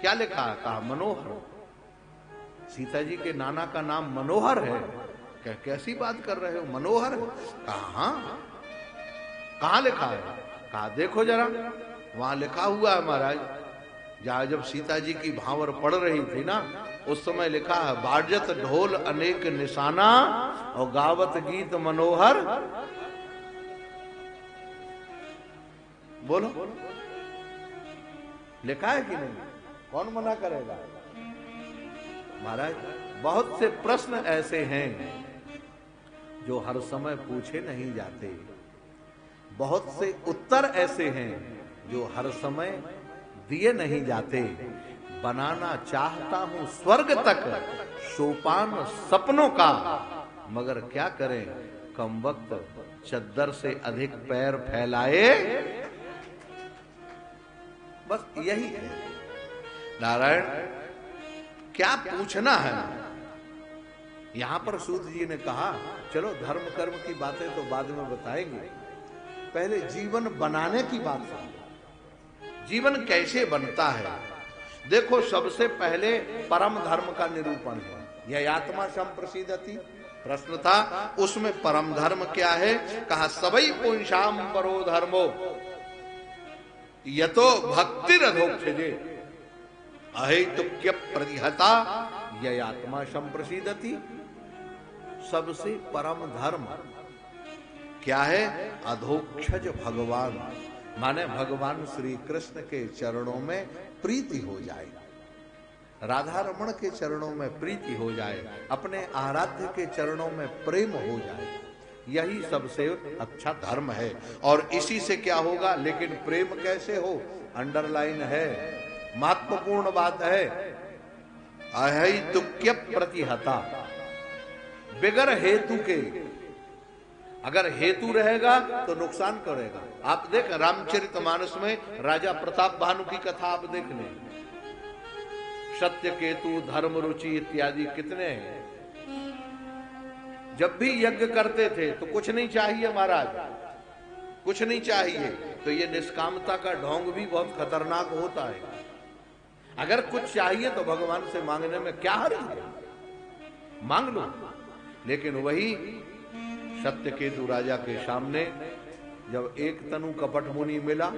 क्या लिखा है? कहा मनोहर। सीता जी के नाना का नाम मनोहर है? कैसी बात कर रहे हो, मनोहर? कहा हाँ। कहाँ लिखा है? कहा देखो जरा, वहां लिखा हुआ है महाराज, जहां जब सीता जी की भांवर पड़ रही थी ना, उस समय लिखा है बाजत ढोल अनेक निशाना और गावत गीत मनोहर। बोलो लिखा है कि नहीं? कौन मना करेगा? महाराज बहुत से प्रश्न ऐसे हैं जो हर समय पूछे नहीं जाते, बहुत से उत्तर ऐसे हैं जो हर समय दिए नहीं जाते। बनाना चाहता हूं स्वर्ग तक सोपान सपनों का, मगर क्या करें कम वक्त चद्दर से अधिक पैर फैलाए। बस यही है नारायण, क्या पूछना है। यहां पर सूत जी ने कहा चलो धर्म कर्म की बातें तो बाद में बताएंगे, पहले जीवन बनाने की बात समझो। जीवन कैसे बनता है? देखो सबसे पहले परम धर्म का निरूपण है। यह आत्मा संप्रसिद्धति प्रश्न था, उसमें परम धर्म क्या है? कहा सबई पुंसाम परो धर्मो यतो भक्ति रधोक्षजे अहेतुक्य प्रतिहता यह आत्मा संप्रसिद्धति। सबसे परम धर्म क्या है? अधोक्षज भगवान, माने भगवान श्री कृष्ण के चरणों में प्रीति हो जाए, राधा रमण के चरणों में प्रीति हो जाए, अपने आराध्य के चरणों में प्रेम हो जाए। यही सबसे अच्छा धर्म है। और इसी से क्या होगा? लेकिन प्रेम कैसे हो? अंडरलाइन है, महत्वपूर्ण बात है। अहेतुक्य प्रतिहता, बिगर हेतु के। अगर हेतु रहेगा तो नुकसान करेगा। आप देख रामचरितमानस में राजा प्रताप भानु की कथा आप देख लें। सत्य केतु, धर्म रुचि इत्यादि कितने हैं। जब भी यज्ञ करते थे तो कुछ नहीं चाहिए महाराज, कुछ नहीं चाहिए। तो ये निष्कामता का ढोंग भी बहुत खतरनाक होता है। अगर कुछ चाहिए तो भगवान से मांगने में क्या हर्ज है, मांग लो। लेकिन वही सत्यकेतु राजा के सामने जब एक तनु कपट मुनि मिला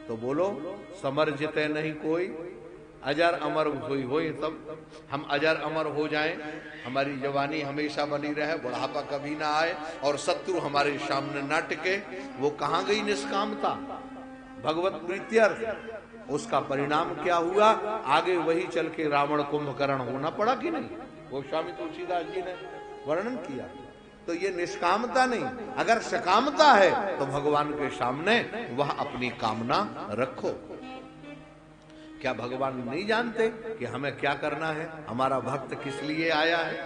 तो बोलो समर जिते नहीं कोई, अजर अमर होई होई। तब हम अजर अमर हो जाएं, हमारी जवानी हमेशा बनी रहे, बुढ़ापा कभी ना आए और शत्रु हमारे सामने ना टिके। वो कहां गई निष्कामता, भगवत प्रीत्यर्थ। उसका परिणाम क्या हुआ, आगे वही चल के रावण कुंभकर्ण होना पड़ा कि नहीं, वो स्वामी तुलसीदास जी ने वर्णन किया। तो ये निष्कामता नहीं, अगर सकामता है तो भगवान के सामने वह अपनी कामना रखो। क्या भगवान नहीं जानते कि हमें क्या करना है, हमारा भक्त किस लिए आया है,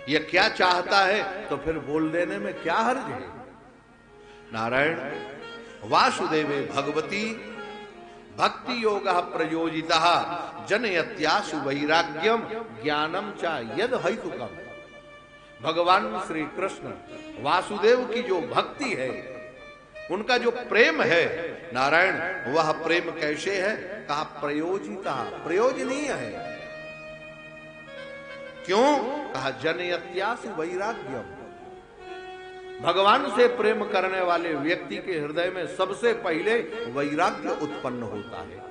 ये क्या चाहता है, तो फिर बोल देने में क्या हर्ज है। नारायण वासुदेवे भगवती भक्ति योग प्रयोजिता जनयत्यासु वैराग्यम ज्ञानम चा यद हेतुकम। भगवान श्री कृष्ण वासुदेव की जो भक्ति है, उनका जो प्रेम है नारायण, वह प्रेम कैसे है, कहा प्रयोजिता, प्रयोजनीय है। क्यों, कहा जनयत्यासु वैराग्यम। भगवान से प्रेम करने वाले व्यक्ति के हृदय में सबसे पहले वैराग्य उत्पन्न होता है।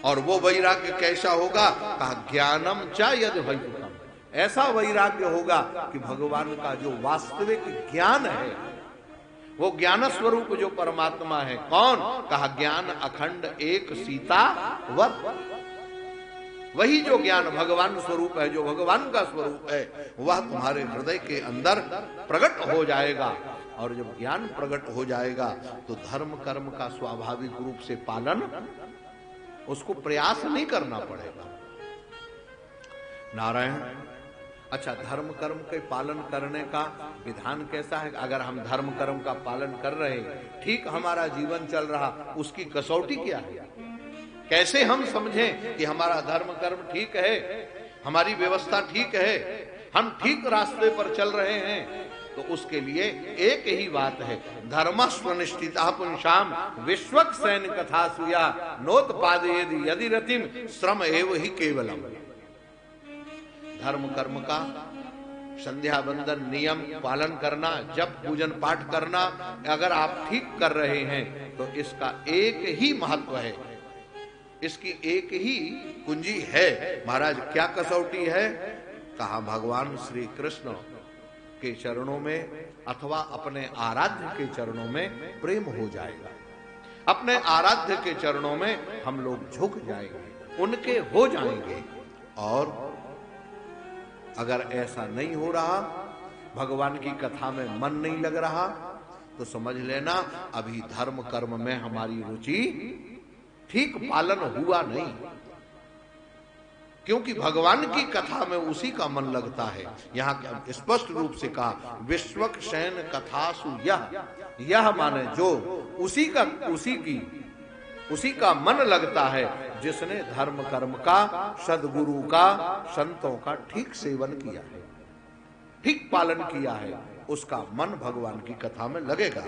और वो वैराग्य कैसा होगा, कहा ज्ञानम चा यद हेतुकम। ऐसा वैराग्य होगा कि भगवान का जो वास्तविक ज्ञान है, वो ज्ञान स्वरूप जो परमात्मा है, कौन, कहा ज्ञान अखंड एक सीता वत। वही जो ज्ञान भगवान स्वरूप है, जो भगवान का स्वरूप है, वह तुम्हारे हृदय के अंदर प्रकट हो जाएगा। और जब ज्ञान प्रकट हो जाएगा तो धर्म कर्म का स्वाभाविक रूप से पालन, उसको प्रयास नहीं करना पड़ेगा। नारायण, अच्छा धर्म कर्म के पालन करने का विधान कैसा है। अगर हम धर्म कर्म का पालन कर रहे, ठीक हमारा जीवन चल रहा, उसकी कसौटी क्या है, कैसे हम समझें कि हमारा धर्म कर्म ठीक है, हमारी व्यवस्था ठीक है, हम ठीक रास्ते पर चल रहे हैं। तो उसके लिए एक ही बात है, धर्मस्वनिष्ठिता पुंसाम विश्वक सैन कथा सुया नोत्पादयेद यदि रतिम श्रम एव ही केवलम। धर्म कर्म का संध्या वंदन नियम पालन करना, जप पूजन पाठ करना, अगर आप ठीक कर रहे हैं तो इसका एक ही महत्व है, इसकी एक ही कुंजी है। महाराज क्या कसौटी है, कहा भगवान श्री कृष्ण के चरणों में अथवा अपने आराध्य के चरणों में प्रेम हो जाएगा। अपने आराध्य के चरणों में हम लोग झुक जाएंगे, उनके हो जाएंगे। और अगर ऐसा नहीं हो रहा, भगवान की कथा में मन नहीं लग रहा, तो समझ लेना अभी धर्म कर्म में हमारी रुचि ठीक पालन हुआ नहीं। क्योंकि भगवान की कथा में उसी का मन लगता है। यहाँ स्पष्ट रूप से कहा विश्वक शयन कथासु यह माने जो उसी का मन लगता है, जिसने धर्म कर्म का, सदगुरु का, संतों का ठीक सेवन किया है, ठीक पालन किया है, उसका मन भगवान की कथा में लगेगा।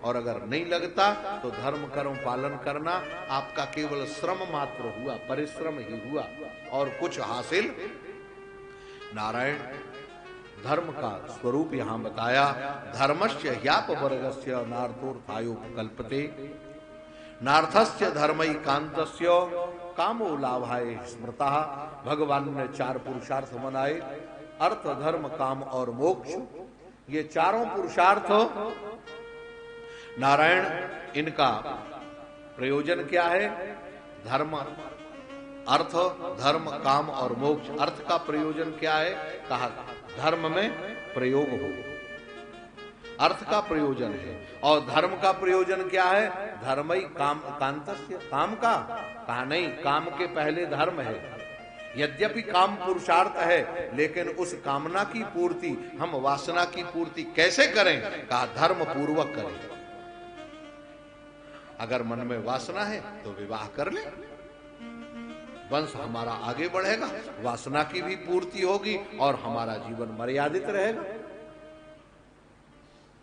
और अगर नहीं लगता तो धर्म कर्म पालन करना आपका केवल श्रम मात्र हुआ, परिश्रम ही हुआ और कुछ हासिल। नारायण धर्म का स्वरूप यहां बताया, धर्मस्य ह्यापवर्गस्य नार्थोर्थायोपकल्पते नार्थस्य धर्मैकान्तस्य कामो लाभाय स्मृता। भगवान ने 4 पुरुषार्थ बनाए, अर्थ धर्म काम और मोक्ष। ये चारों पुरुषार्थ नारायण, इनका प्रयोजन क्या है, धर्म, अर्थ, धर्म, काम और मोक्ष। अर्थ का प्रयोजन क्या है, कहा धर्म में प्रयोग हो, अर्थ का प्रयोजन है। और धर्म का प्रयोजन क्या है, धर्मई काम कांतस्य, काम का, कहा नहीं, काम के पहले धर्म है। यद्यपि काम पुरुषार्थ है, लेकिन उस कामना की पूर्ति हम वासना की पूर्ति कैसे करें, कहा धर्म पूर्वक करें। अगर मन में वासना है तो विवाह कर ले, वंश हमारा आगे बढ़ेगा, वासना की भी पूर्ति होगी और हमारा जीवन मर्यादित रहेगा।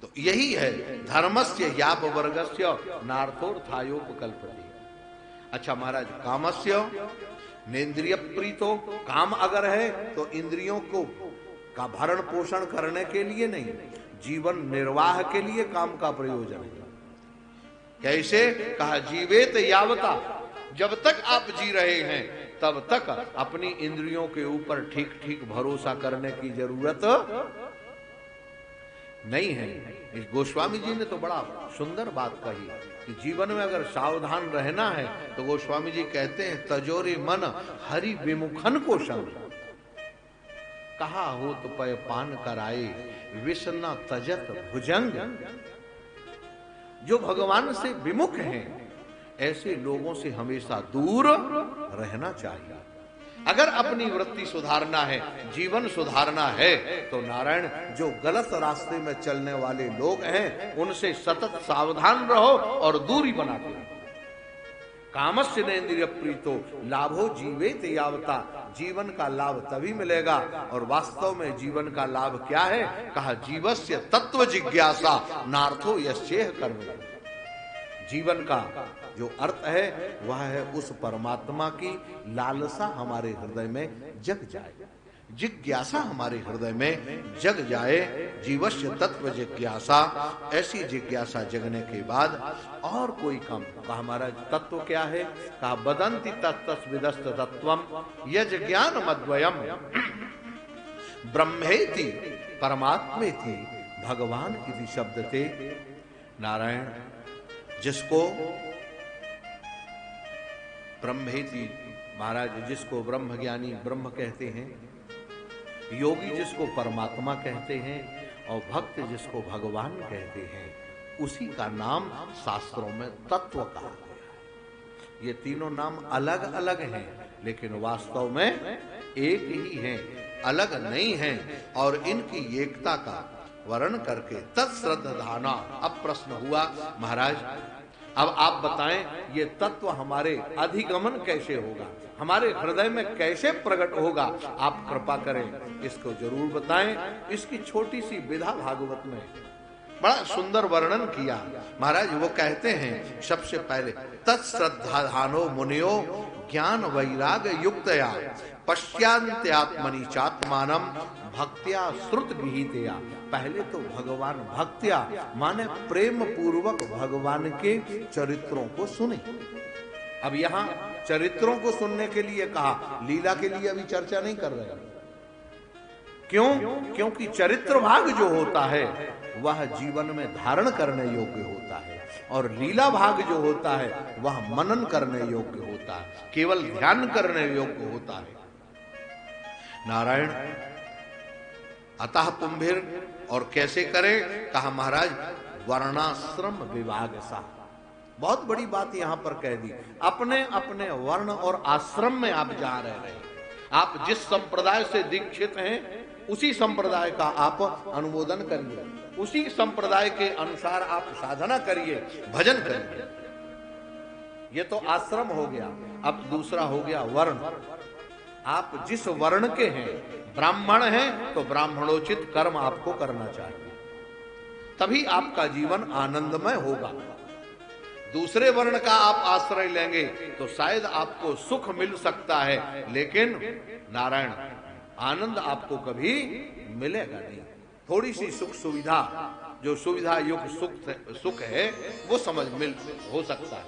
तो यही है धर्मस्य याप वर्गस्य नार्थोर्थायोपकल्पते। अच्छा महाराज, कामस्य नेन्द्रिय प्रीतो, काम अगर है तो इंद्रियों को का भरण पोषण करने के लिए नहीं, जीवन निर्वाह के लिए काम का प्रयोजन है। कैसे? कहा जीवेत यावता, जब तक आप जी रहे हैं तब तक अपनी इंद्रियों के ऊपर ठीक ठीक भरोसा करने की जरूरत नहीं है। इस गोस्वामी जी ने तो बड़ा सुंदर बात कही कि जीवन में अगर सावधान रहना है तो गोस्वामी जी कहते हैं तजोरी मन हरि विमुखन को संग, कहा हो तो पय पान कराए विष न तजत भुजंग। जो भगवान से विमुख हैं ऐसे लोगों से हमेशा दूर रहना चाहिए। अगर अपनी वृत्ति सुधारना है, जीवन सुधारना है, तो नारायण जो गलत रास्ते में चलने वाले लोग हैं उनसे सतत सावधान रहो और दूरी बनाते रहो। कामस्य नेन्द्रिय प्रीतो लाभो जीवेत यावता, जीवन का लाभ तभी मिलेगा। और वास्तव में जीवन का लाभ क्या है? कहा जीवस्य तत्व जिज्ञासा नार्थो यस्येह कर्म। जीवन का जो अर्थ है वह है उस परमात्मा की लालसा हमारे हृदय में जग जाए, जिज्ञासा हमारे हृदय में जग जाए। जीवस्य तत्व जिज्ञासा, ऐसी जिज्ञासा जगने के बाद और कोई काम। कहा हमारा तत्व क्या है? कहा बदंति तत्तस्विदस्त तत्वम यज ज्ञान मद्वयम ब्रह्मेति परमात्मेति भगवान इति शब्दते। नारायण जिसको ब्रह्मेति, महाराज जिसको ब्रह्म ज्ञानी ब्रह्म कहते हैं, योगी जिसको परमात्मा कहते हैं और भक्त जिसको भगवान कहते हैं, उसी का नाम शास्त्रों में तत्व कहा गया है। ये तीनों नाम अलग अलग हैं लेकिन वास्तव में एक ही हैं, अलग नहीं हैं। और इनकी एकता का वर्णन करके तत्श्रद्धाना। अब प्रश्न हुआ महाराज अब आप बताएं ये तत्व हमारे अधिगमन कैसे होगा, हमारे हृदय में कैसे प्रकट होगा? आप कृपा करें इसको जरूर बताएं। इसकी छोटी सी विधा भागवत में बड़ा सुंदर वर्णन किया महाराज। वो कहते हैं सबसे पहले तत्श्रद्धानो मुनियो ज्ञान वैराग युक्तया पश्चान्त्यात्मनि चात्मानम भक्त्या श्रुत विहितया। पहले तो भगवान भक्त्या माने प्रेम पूर्वक भगवान के चरित्रों को सुने। अब यहाँ चरित्रों को सुनने के लिए कहा, लीला के लिए अभी चर्चा नहीं कर रहे। क्यों? क्योंकि चरित्र भाग जो होता है वह जीवन में धारण करने योग्य होता है और लीला भाग जो होता है वह मनन करने योग्य होता है, केवल ध्यान करने योग्य होता है। नारायण अतः पुंभिर, और कैसे करें? कहा महाराज वर्णाश्रम विभाग सा। बहुत बड़ी बात यहां पर कह दी। अपने अपने वर्ण और आश्रम में आप जा रहे हैं, आप जिस संप्रदाय से दीक्षित हैं उसी संप्रदाय का आप अनुमोदन करिए, उसी संप्रदाय के अनुसार आप साधना करिए, भजन करिए। ये तो आश्रम हो गया। अब दूसरा हो गया वर्ण। आप जिस वर्ण के हैं, ब्राह्मण हैं तो ब्राह्मणोचित कर्म आपको करना चाहिए, तभी आपका जीवन आनंदमय होगा। दूसरे वर्ण का आप आश्रय लेंगे तो शायद आपको सुख मिल सकता है, लेकिन नारायण आनंद आपको कभी मिलेगा नहीं। थोड़ी सी सुख सुविधा, जो सुविधा युक्त सुख है वो समझ मिल हो सकता है,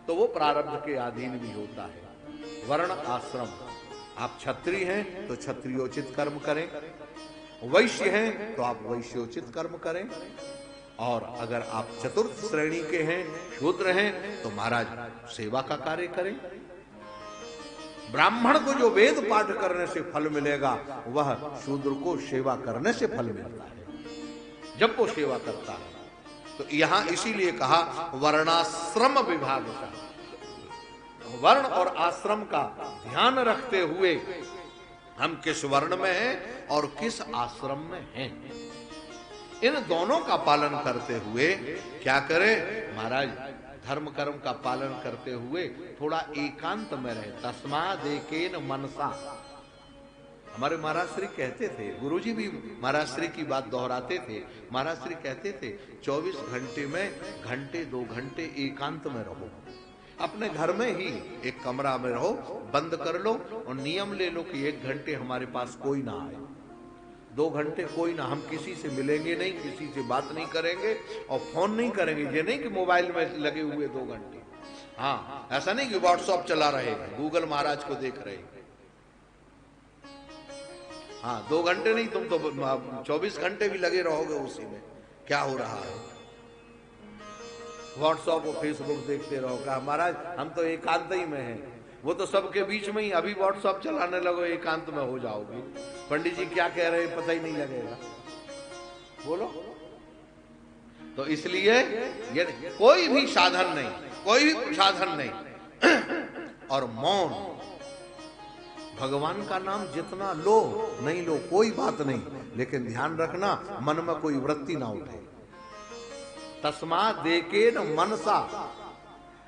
तो वो प्रारब्ध के अधीन भी होता है। वर्ण आश्रम, आप क्षत्रिय हैं तो क्षत्रियोचित कर्म करें, वैश्य हैं तो आप वैश्योचित कर्म करें, और अगर आप चतुर्थ श्रेणी के हैं, शूद्र हैं, तो महाराज सेवा का कार्य करें। ब्राह्मण को जो वेद पाठ करने से फल मिलेगा वह शूद्र को सेवा करने से फल मिलता है जब वो सेवा करता है। तो यहां इसीलिए कहा वर्णाश्रम विभाग का, वर्ण और आश्रम का ध्यान रखते हुए हम किस वर्ण में हैं और किस आश्रम में हैं, इन दोनों का पालन करते हुए क्या करें? महाराज धर्म कर्म का पालन करते हुए थोड़ा एकांत में रहे। तस्माद एकेन मनसा। हमारे महाराज श्री कहते थे, गुरुजी भी महाराज श्री की बात दोहराते थे। महाराज श्री कहते थे 24 घंटे में घंटे 2 घंटे एकांत में रहो, अपने घर में ही एक कमरा में रहो, बंद कर लो और नियम ले लो कि 1 घंटे हमारे पास कोई ना आए, 2 घंटे कोई ना, हम किसी से मिलेंगे नहीं, किसी से बात नहीं करेंगे और फोन नहीं करेंगे। ये नहीं कि मोबाइल में लगे हुए 2 घंटे। हाँ, ऐसा नहीं कि व्हाट्सएप चला रहे हैं, गूगल महाराज को देख रहे हैं। हाँ, 2 घंटे नहीं, तुम तो 24 घंटे भी लगे रहोगे उसी में, क्या हो रहा है, व्हाट्सएप और फेसबुक देखते रहो। कहा महाराज हम तो एकांत ही में हैं। वो तो सबके बीच में ही, अभी व्हाट्सएप चलाने लगो एकांत में हो जाओगे, पंडित जी क्या कह रहे हैं पता ही नहीं लगेगा। बोलो। तो इसलिए ये कोई भी साधन नहीं, कोई भी साधन नहीं। और मौन, भगवान का नाम जितना लो नहीं लो कोई बात नहीं, लेकिन ध्यान रखना मन में कोई वृत्ति ना उठे। तस्मात् देकेन मनसा,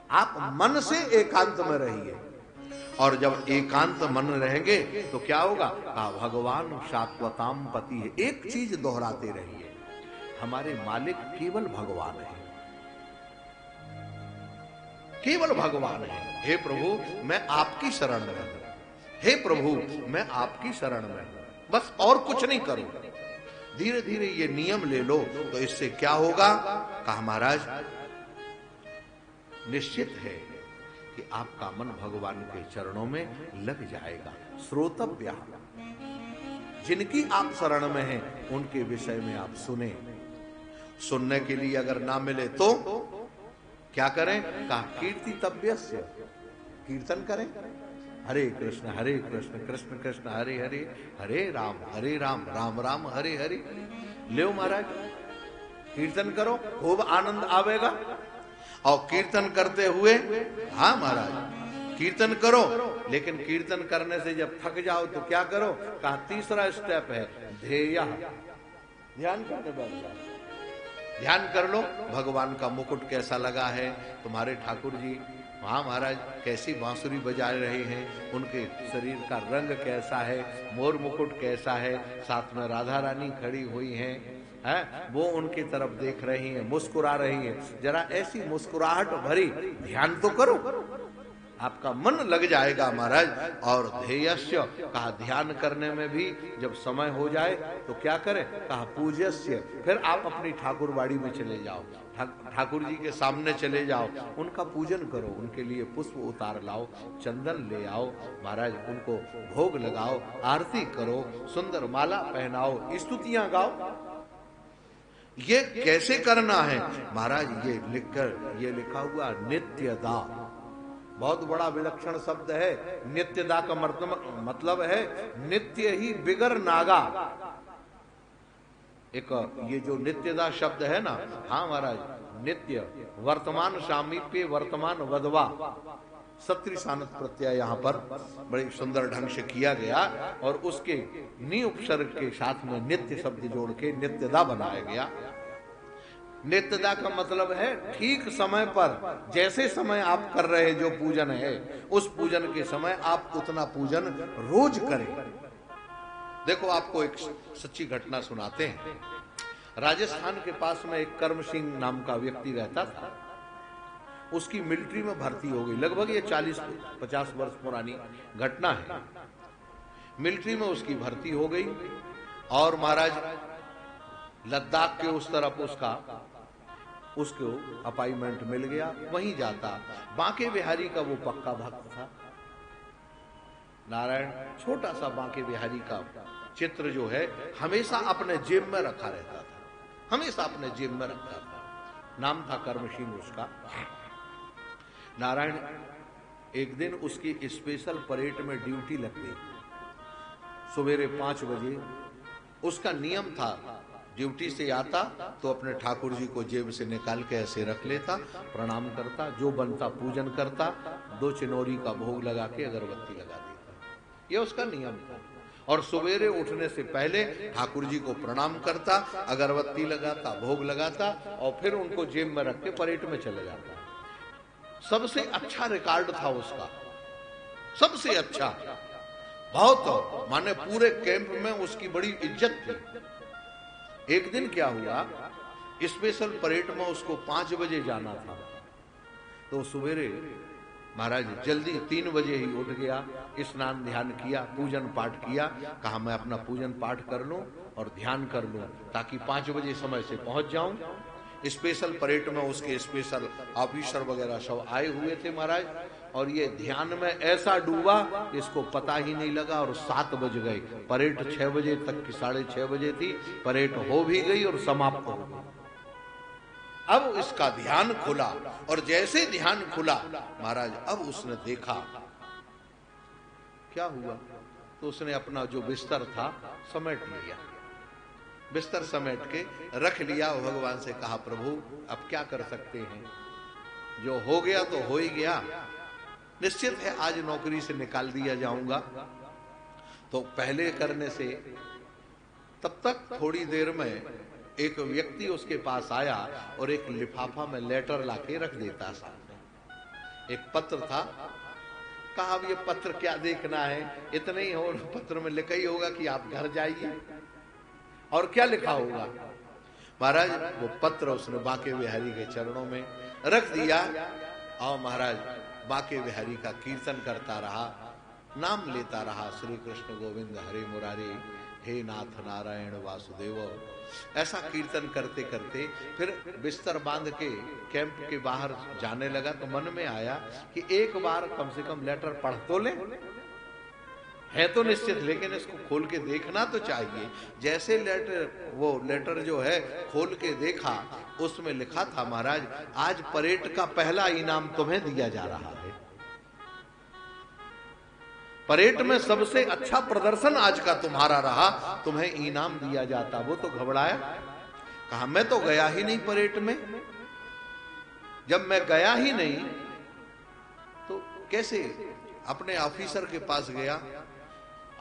आप मन से एकांत में रहिए। और जब एकांत मन रहेंगे तो क्या होगा? कहा भगवान शाश्वताम पति है। एक चीज दोहराते रहिए, हमारे मालिक केवल भगवान है, केवल भगवान है। हे प्रभु मैं आपकी शरण में हूं, हे प्रभु मैं आपकी शरण में हूं, बस और कुछ नहीं करूं। धीरे धीरे ये नियम ले लो तो इससे क्या होगा? कहा महाराज निश्चित है कि आपका मन भगवान के चरणों में लग जाएगा। श्रोतव्य, जिनकी आप शरण में हैं उनके विषय में आप सुने। सुनने के लिए अगर ना मिले तो क्या करें? कहा कीर्तितव्यस्य, कीर्तन करें। हरे कृष्ण कृष्ण कृष्ण हरे हरे, हरे राम राम राम हरे हरे। ले महाराज कीर्तन करो, खूब आनंद आवेगा। और कीर्तन करते हुए, हाँ महाराज कीर्तन करो, लेकिन कीर्तन करने से जब थक जाओ तो क्या करो? कहा तीसरा स्टेप है ध्येय, ध्यान करने बैठ जाओ। ध्यान कर लो भगवान का मुकुट कैसा लगा है, तुम्हारे ठाकुर जी वहां महाराज कैसी बांसुरी बजा रहे हैं, उनके शरीर का रंग कैसा है, मोर मुकुट कैसा है, साथ में राधा रानी खड़ी हुई हैं, वो उनकी तरफ देख रही हैं, मुस्कुरा रही हैं। जरा ऐसी मुस्कुराहट भरी ध्यान तो करो, आपका मन लग जाएगा महाराज। और ध्येयस्य, कहा ध्यान करने में भी जब समय हो जाए तो क्या करें? कहा पूज्यस्य, फिर आप अपनी ठाकुरवाड़ी में चले जाओ, ठाकुर जी के सामने चले जाओ, उनका पूजन करो, उनके लिए पुष्प उतार लाओ, चंदन ले आओ महाराज, उनको भोग लगाओ, आरती करो, सुंदर माला पहनाओ, स्तुतियां गाओ। ये कैसे करना है महाराज? ये लिखकर, ये लिखा हुआ नित्यदा, बहुत बड़ा विलक्षण शब्द है। नित्यदा का मतलब है नित्य ही बिगर नागा। एक ये जो नित्यदा शब्द है ना, हाँ महाराज, नित्य वर्तमान सामीप्य वर्तमान वदवा, सत्री सानत प्रत्यय यहाँ पर बड़े सुंदर ढंग से किया गया और उसके नी उपसर्ग के साथ में नित्य शब्द जोड़ के नित्यदा बनाया गया। नित्यदा का मतलब है ठीक समय पर, जैसे समय आप कर रहे जो पूजन है, उस पूजन के समय आप उतना पूजन रोज करें। देखो आपको एक सच्ची घटना सुनाते हैं। राजस्थान के पास में एक कर्म सिंह नाम का व्यक्ति रहता था, उसकी मिलिट्री में भर्ती हो गई। लगभग ये 40-50 वर्ष पुरानी घटना है। मिलिट्री में उसकी भर्ती हो गई और महाराज लद्दाख के उस तरफ उसको अपॉइंटमेंट मिल गया, वहीं जाता। बांके बिहारी का वो पक्का भक्त था। नारायण, छोटा सा बांके बिहारी का चित्र जो है हमेशा अपने जेब में रखा रहता था, हमेशा अपने जेब में रखता था। नाम था कर्म सिंह उसका। नारायण, एक दिन उसकी स्पेशल परेड में ड्यूटी लग गई। सवेरे 5 बजे उसका नियम था, ड्यूटी से आता तो अपने ठाकुर जी को जेब से निकाल के ऐसे रख लेता, प्रणाम करता, जो बनता पूजन करता, 2 चिनोरी का भोग लगा के अगरबत्ती लगा देता। ये उसका नियम था। और सवेरे उठने से पहले ठाकुर जी को प्रणाम करता, अगरबत्ती लगाता, भोग लगाता और फिर उनको जेब में रख के परेड में चले जाता। सबसे अच्छा रिकॉर्ड था उसका, सबसे अच्छा, बहुत, माने पूरे कैंप में उसकी बड़ी इज्जत थी। एक दिन क्या हुआ, स्पेशल परेड में उसको 5 बजे जाना था, तो सवेरे महाराज जल्दी 3 बजे ही उठ गया, स्नान ध्यान किया, पूजन पाठ किया, कहा मैं अपना पूजन पाठ कर लूं और ध्यान कर लूं ताकि 5 बजे समय से पहुंच जाऊं। स्पेशल परेड में उसके स्पेशल ऑफिसर वगैरह सब आए हुए थे महाराज, और ये ध्यान में ऐसा डूबा इसको पता ही नहीं लगा, और 7 बज गए। परेड 6 बजे तक की, 6:30 बजे थी, परेड हो भी गई और समाप्त हो गई। अब इसका ध्यान खुला, और जैसे ध्यान खुला महाराज, अब उसने देखा क्या हुआ, तो उसने अपना जो बिस्तर था समेट लिया, बिस्तर समेट के रख लिया, भगवान से कहा प्रभु अब क्या कर सकते हैं, जो हो गया तो हो ही गया, निश्चित है आज नौकरी से निकाल दिया जाऊंगा। तो पहले करने से, तब तक थोड़ी देर में एक व्यक्ति उसके पास आया और एक लिफाफा में लेटर लाके रख देता सामने, एक पत्र था। कहा अब ये पत्र क्या देखना है, इतने ही और पत्र में लिखा ही होगा कि आप घर जाइए, और क्या लिखा होगा। महाराज वो पत्र उसने बांके बिहारी के चरणों में रख दिया, और महाराज बांके बिहारी का कीर्तन करता रहा, नाम लेता रहा, श्री कृष्ण गोविंद हरे मुरारी, हे नाथ नारायण वासुदेव। ऐसा कीर्तन करते करते फिर बिस्तर बांध के कैंप के बाहर जाने लगा, तो मन में आया कि एक बार कम से कम लेटर पढ़ तो ले, है तो निश्चित, लेकिन इसको खोल के देखना तो चाहिए। जैसे वो लेटर जो है खोल के देखा, उसमें लिखा था महाराज आज परेड का पहला इनाम तुम्हें दिया जा रहा है, परेड में सबसे अच्छा प्रदर्शन आज का तुम्हारा रहा, तुम्हें इनाम दिया जाता। वो तो घबराया, कहा मैं तो गया ही नहीं परेड में, जब मैं गया ही नहीं तो कैसे। अपने ऑफिसर के पास गया,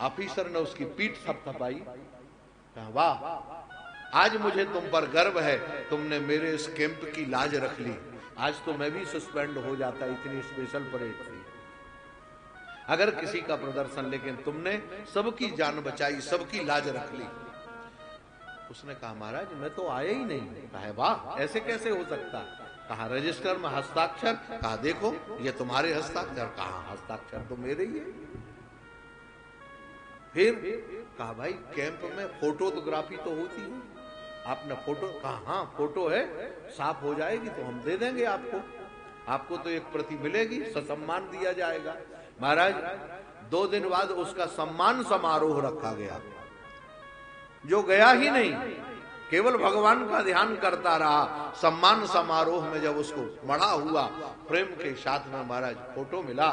ऑफिसर ने उसकी पीठ थपथपाई, कहा वाह आज मुझे तुम पर गर्व है, तुमने मेरे इस कैंप की लाज रख ली, आज तो मैं भी सस्पेंड हो जाता, इतनी स्पेशल परेड थी अगर किसी का प्रदर्शन, लेकिन तुमने सबकी जान बचाई, सबकी लाज रख ली। उसने कहा महाराज मैं तो आया ही नहीं। कहा वाह ऐसे कैसे हो सकता। कहा रजिस्टर में हस्ताक्षर, कहा देखो ये तुम्हारे हस्ताक्षर, कहा हस्ताक्षर तो मेरे ही है। फिर कहा भाई कैंप में फोटोग्राफी तो होती है, आपने फोटो, कहा हाँ फोटो है, साफ हो जाएगी तो हम दे देंगे आपको, आपको तो एक प्रति मिलेगी, सम्मान दिया जाएगा। महाराज 2 दिन बाद उसका सम्मान समारोह रखा गया, जो गया ही नहीं, केवल भगवान का ध्यान करता रहा। सम्मान समारोह में जब उसको मढ़ा हुआ प्रेम के साथ में महाराज फोटो मिला,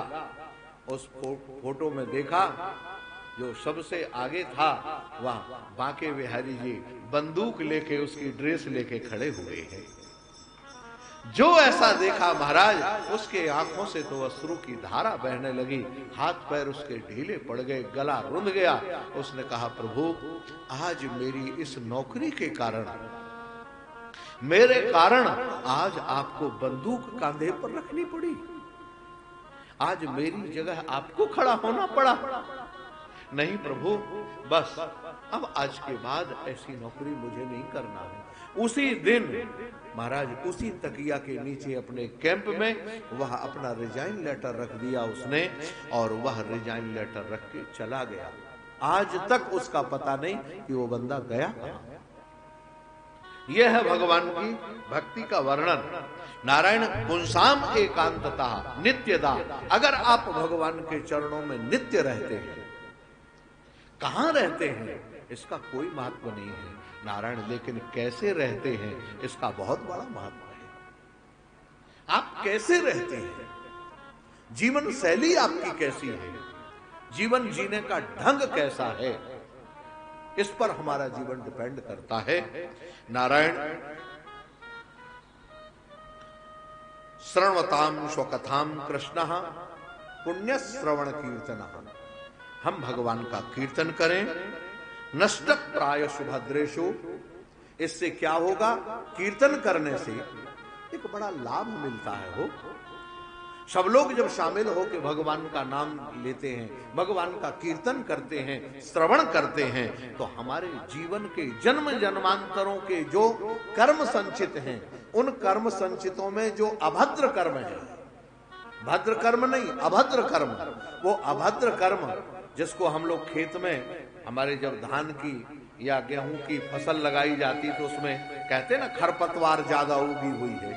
उस फोटो में देखा जो सबसे आगे था वह बांके बिहारी जी बंदूक लेके उसकी ड्रेस लेके खड़े हुए हैं। जो ऐसा देखा महाराज, उसके आंखों से तो अश्रु की धारा बहने लगी, हाथ पैर उसके ढीले पड़ गए, गला रुंध गया। उसने कहा प्रभु आज मेरी इस नौकरी के कारण, मेरे कारण आज आपको बंदूक कांधे पर रखनी पड़ी, आज मेरी जगह आपको खड़ा होना पड़ा। नहीं प्रभु बस अब आज के बाद ऐसी नौकरी मुझे नहीं करना है। उसी दिन महाराज उसी तकिया के नीचे अपने कैंप में वह अपना रिजाइन लेटर रख दिया उसने, और वह रिजाइन लेटर रख के चला गया। आज तक उसका पता नहीं कि वो बंदा गया कहां। यह है भगवान की भक्ति का वर्णन। नारायण पुंसाम एकांतता नित्यदा। अगर आप भगवान के चरणों में नित्य रहते हैं, कहां रहते हैं इसका कोई महत्व नहीं है नारायण, लेकिन कैसे रहते हैं इसका बहुत बड़ा महत्व है। आप कैसे रहते हैं, जीवन शैली आपकी कैसी है, जीवन जीने का ढंग कैसा है, इस पर हमारा जीवन डिपेंड करता है। नारायण श्रवणताम स्वकथाम कृष्ण पुण्य श्रवण कीर्तन। हम भगवान का कीर्तन करें। नष्ट प्राय सुभद्रेशु। इससे क्या होगा, कीर्तन करने से एक बड़ा लाभ मिलता है। हो सब लोग जब शामिल होकर भगवान का नाम लेते हैं, भगवान का कीर्तन करते हैं, श्रवण करते हैं, तो हमारे जीवन के जन्म जन्मांतरों के जो कर्म संचित हैं, उन कर्म संचितों में जो अभद्र कर्म है, भद्र कर्म नहीं, अभद्र कर्म, वो अभद्र कर्म जिसको हम लोग खेत में, हमारे जब धान की या गेहूं की फसल लगाई जाती तो उसमें कहते ना खरपतवार ज्यादा उगी हुई है,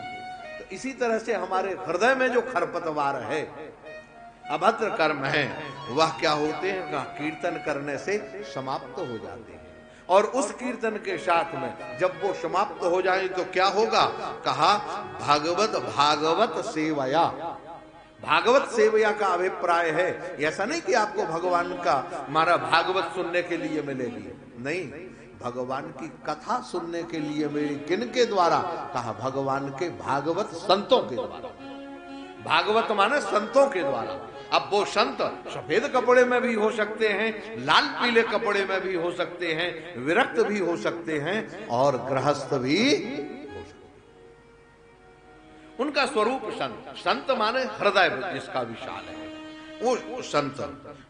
तो इसी तरह से हमारे हृदय में जो खरपतवार है, अभद्र कर्म है, वह क्या होते हैं? कहा कीर्तन करने से समाप्त हो जाते हैं। और उस कीर्तन के साथ में जब वो समाप्त हो जाए तो क्या होगा? कहा भागवत सेवया। भागवत सेवया का अभिप्राय है ऐसा नहीं कि आपको भगवान का हमारा भागवत सुनने के लिए मिलेगी, नहीं, भगवान की कथा सुनने के लिए मिली। किन के द्वारा? कहा भगवान के भागवत संतों के द्वारा। भागवत माने संतों के द्वारा। अब वो संत सफेद कपड़े में भी हो सकते हैं, लाल पीले कपड़े में भी हो सकते हैं, विरक्त भी हो सकते हैं और गृहस्थ भी हो सकते हैं। उनका स्वरूप संत, संत माने हृदय जिसका विशाल है, वो संत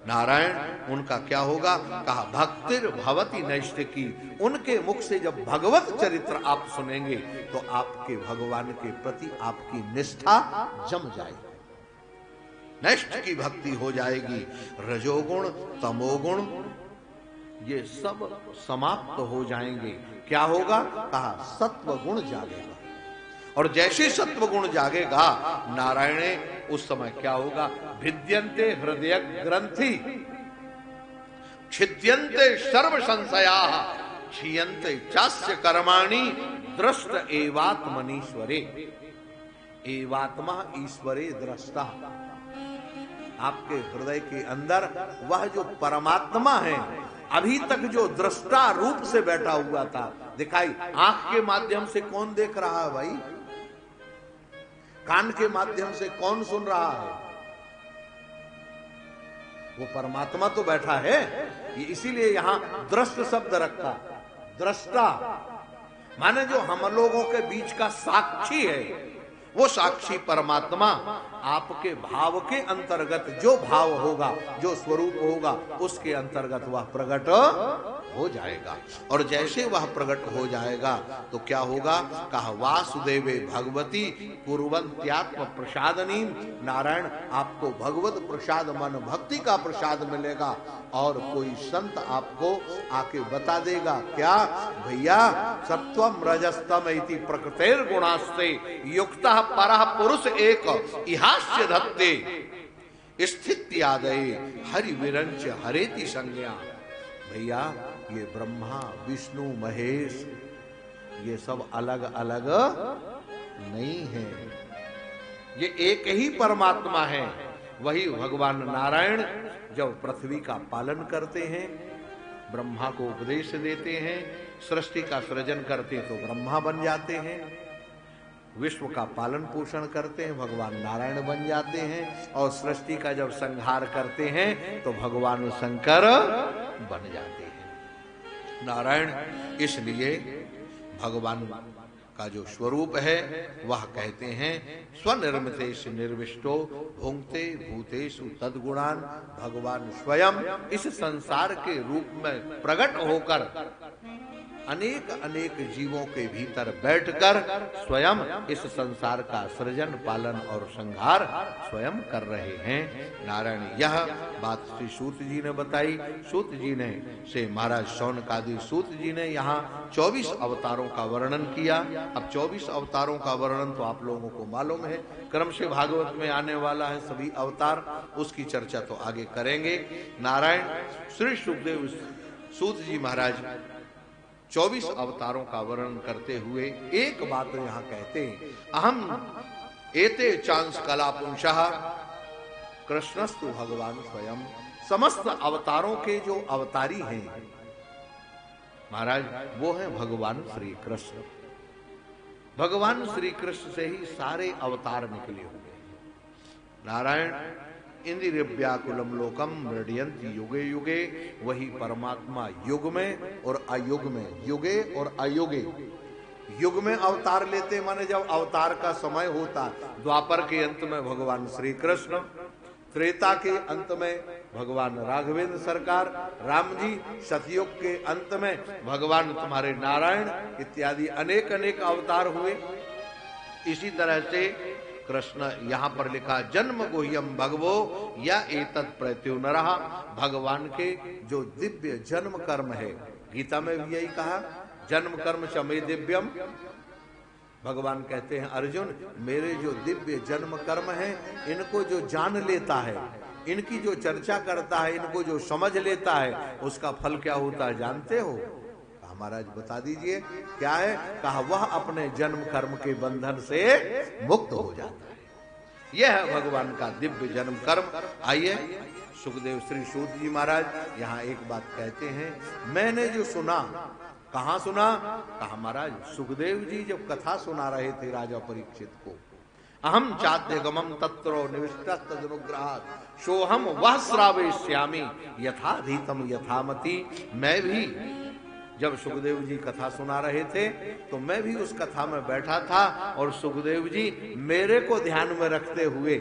नारायण। उनका क्या होगा? कहा भक्तिर भवती नैष्ठिकी। उनके मुख से जब भगवत चरित्र आप सुनेंगे तो आपके भगवान के प्रति आपकी निष्ठा जम जाएगी, नैष्ठ की भक्ति हो जाएगी। रजोगुण तमोगुण ये सब समाप्त हो जाएंगे। क्या होगा? कहा सत्व गुण जागेगा। और जैसे सत्व गुण जागेगा नारायणे, उस समय क्या होगा? भिद्यन्ते हृदय ग्रंथि, छिद्यन्ते सर्व संशयाः, क्षीयन्ते चास्य कर्माणि, दृष्ट एवात्मनीश्वरे। एवात्मा ईश्वरे दृष्टा। आपके हृदय के अंदर वह जो परमात्मा है, अभी तक जो दृष्टा रूप से बैठा हुआ था, दिखाई आंख के माध्यम से कौन देख रहा है भाई? कान के माध्यम से कौन सुन रहा है? वो परमात्मा तो बैठा है। ये इसीलिए यहां दृष्ट शब्द रखा। दृष्टा माने जो हम लोगों के बीच का साक्षी है, वो साक्षी परमात्मा आपके भाव के अंतर्गत जो भाव होगा, जो स्वरूप होगा, उसके अंतर्गत वह प्रकट हो जाएगा। और जैसे वह प्रकट हो जाएगा तो क्या होगा? कहा वासुदेवे भगवती कुर्वन्त्यात्म प्रसादनी। नारायण आपको भगवत प्रसाद मन भक्ति का प्रसाद मिलेगा। और कोई संत आपको आके बता देगा क्या? भैया सत्वम रजस्तम इति प्रकृतेर गुणास्ते युक्तः परः पुरुष एक इहास्य धत्ते स्थित्यादये हरि विरंच हरेति संज्ञा। भैया ये ब्रह्मा विष्णु महेश ये सब अलग अलग नहीं है, ये एक ही परमात्मा है। वही भगवान नारायण जब पृथ्वी का पालन करते हैं, ब्रह्मा को उपदेश देते हैं, सृष्टि का सृजन करते तो ब्रह्मा बन जाते हैं, विश्व का पालन पोषण करते हैं भगवान नारायण बन जाते हैं, और सृष्टि का जब संहार करते हैं तो भगवान शंकर बन जाते हैं। नारायण इसलिए भगवान का जो स्वरूप है वह कहते हैं स्वनिर्मितेश निर्विष्टो भुंक्ते भूतेषु तद्गुणान। भगवान स्वयं इस संसार के रूप में प्रकट होकर अनेक अनेक जीवों के भीतर बैठकर स्वयं इस संसार का सृजन पालन और संहार स्वयं कर रहे हैं। नारायण यह बात श्री सूत जी ने बताई। सूत जी ने से महाराज शौनकादि सूत जी ने यहाँ 24 अवतारों का वर्णन किया। अब 24 अवतारों का वर्णन तो आप लोगों को मालूम है, क्रम से भागवत में आने वाला है सभी अवतार, उसकी चर्चा तो आगे करेंगे। नारायण श्री सुखदेव सूत जी महाराज 24 अवतारों का वर्णन करते हुए एक बात यहाँ कहते हैं, अहम एते चांस कला पुंसः कृष्णस्तु भगवान स्वयं। समस्त अवतारों के जो अवतारी हैं महाराज वो है भगवान श्री कृष्ण। भगवान श्री कृष्ण से ही सारे अवतार निकले हुए। नारायण इंद्रियव्याकुलम लोकम मृडयन्ति युगे युगे। वही परमात्मा युग में और अयुग में, युगे और अयुगे युग में अवतार लेते माने जब अवतार का समय होता, द्वापर के अंत में भगवान श्री कृष्ण, त्रेता के अंत में भगवान राघवेंद्र सरकार, राम जी, सतयुग के अंत में भगवान तुम्हारे नारायण इत्यादि अनेक अनेक अवतार हुए। इसी तरह से कृष्ण यहाँ पर लिखा जन्म गुह्यम भगवो या एतत् प्रत्युनरः, भगवान के जो दिव्य जन्म कर्म है, गीता में भी यही कहा जन्म कर्म च मे दिव्यम। भगवान कहते हैं अर्जुन, मेरे जो दिव्य जन्म कर्म है, इनको जो जान लेता है, इनकी जो चर्चा करता है, इनको जो समझ लेता है, उसका फल क्या होता है जानते हो? महाराज बता दीजिए क्या है? कहा वह अपने जन्म कर्म के बंधन से मुक्त हो जाता है। यह है भगवान का दिव्य जन्म कर्म। आइए सुखदेव श्री सूत जी महाराज यहाँ एक बात कहते हैं, मैंने जो सुना, कहाँ सुना? कहा महाराज सुखदेव जी जब कथा सुना रहे थे राजा परीक्षित को, अहम चाद्यगमम तत्रो निविष्टस्तदनुग्रहात् सोहम वह श्रावयिष्यामि यथाधीतम यथामति। मैं भी जब सुखदेव जी कथा सुना रहे थे तो मैं भी उस कथा में बैठा था और सुखदेव जी मेरे को ध्यान में रखते हुए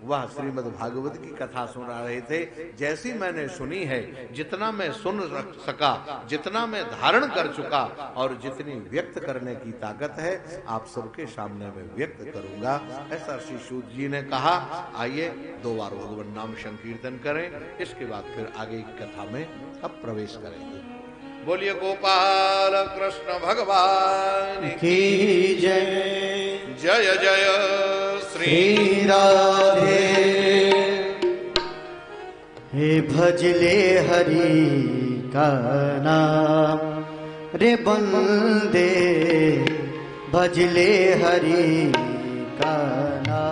वह श्रीमद् भागवत की कथा सुना रहे थे। जैसी मैंने सुनी है, जितना मैं सुन सका, जितना मैं धारण कर चुका और जितनी व्यक्त करने की ताकत है, आप सबके सामने में व्यक्त करूंगा, ऐसा श्री सूत जी ने कहा। आइए 2 बार भगवान नाम संकीर्तन करें, इसके बाद फिर आगे की कथा में अब प्रवेश करेंगे। बोलिए गोपाल कृष्ण भगवान की जय। जय जय श्री राधे। हे भजले हरि का नाम रे बंदे, भजले हरि का नाम।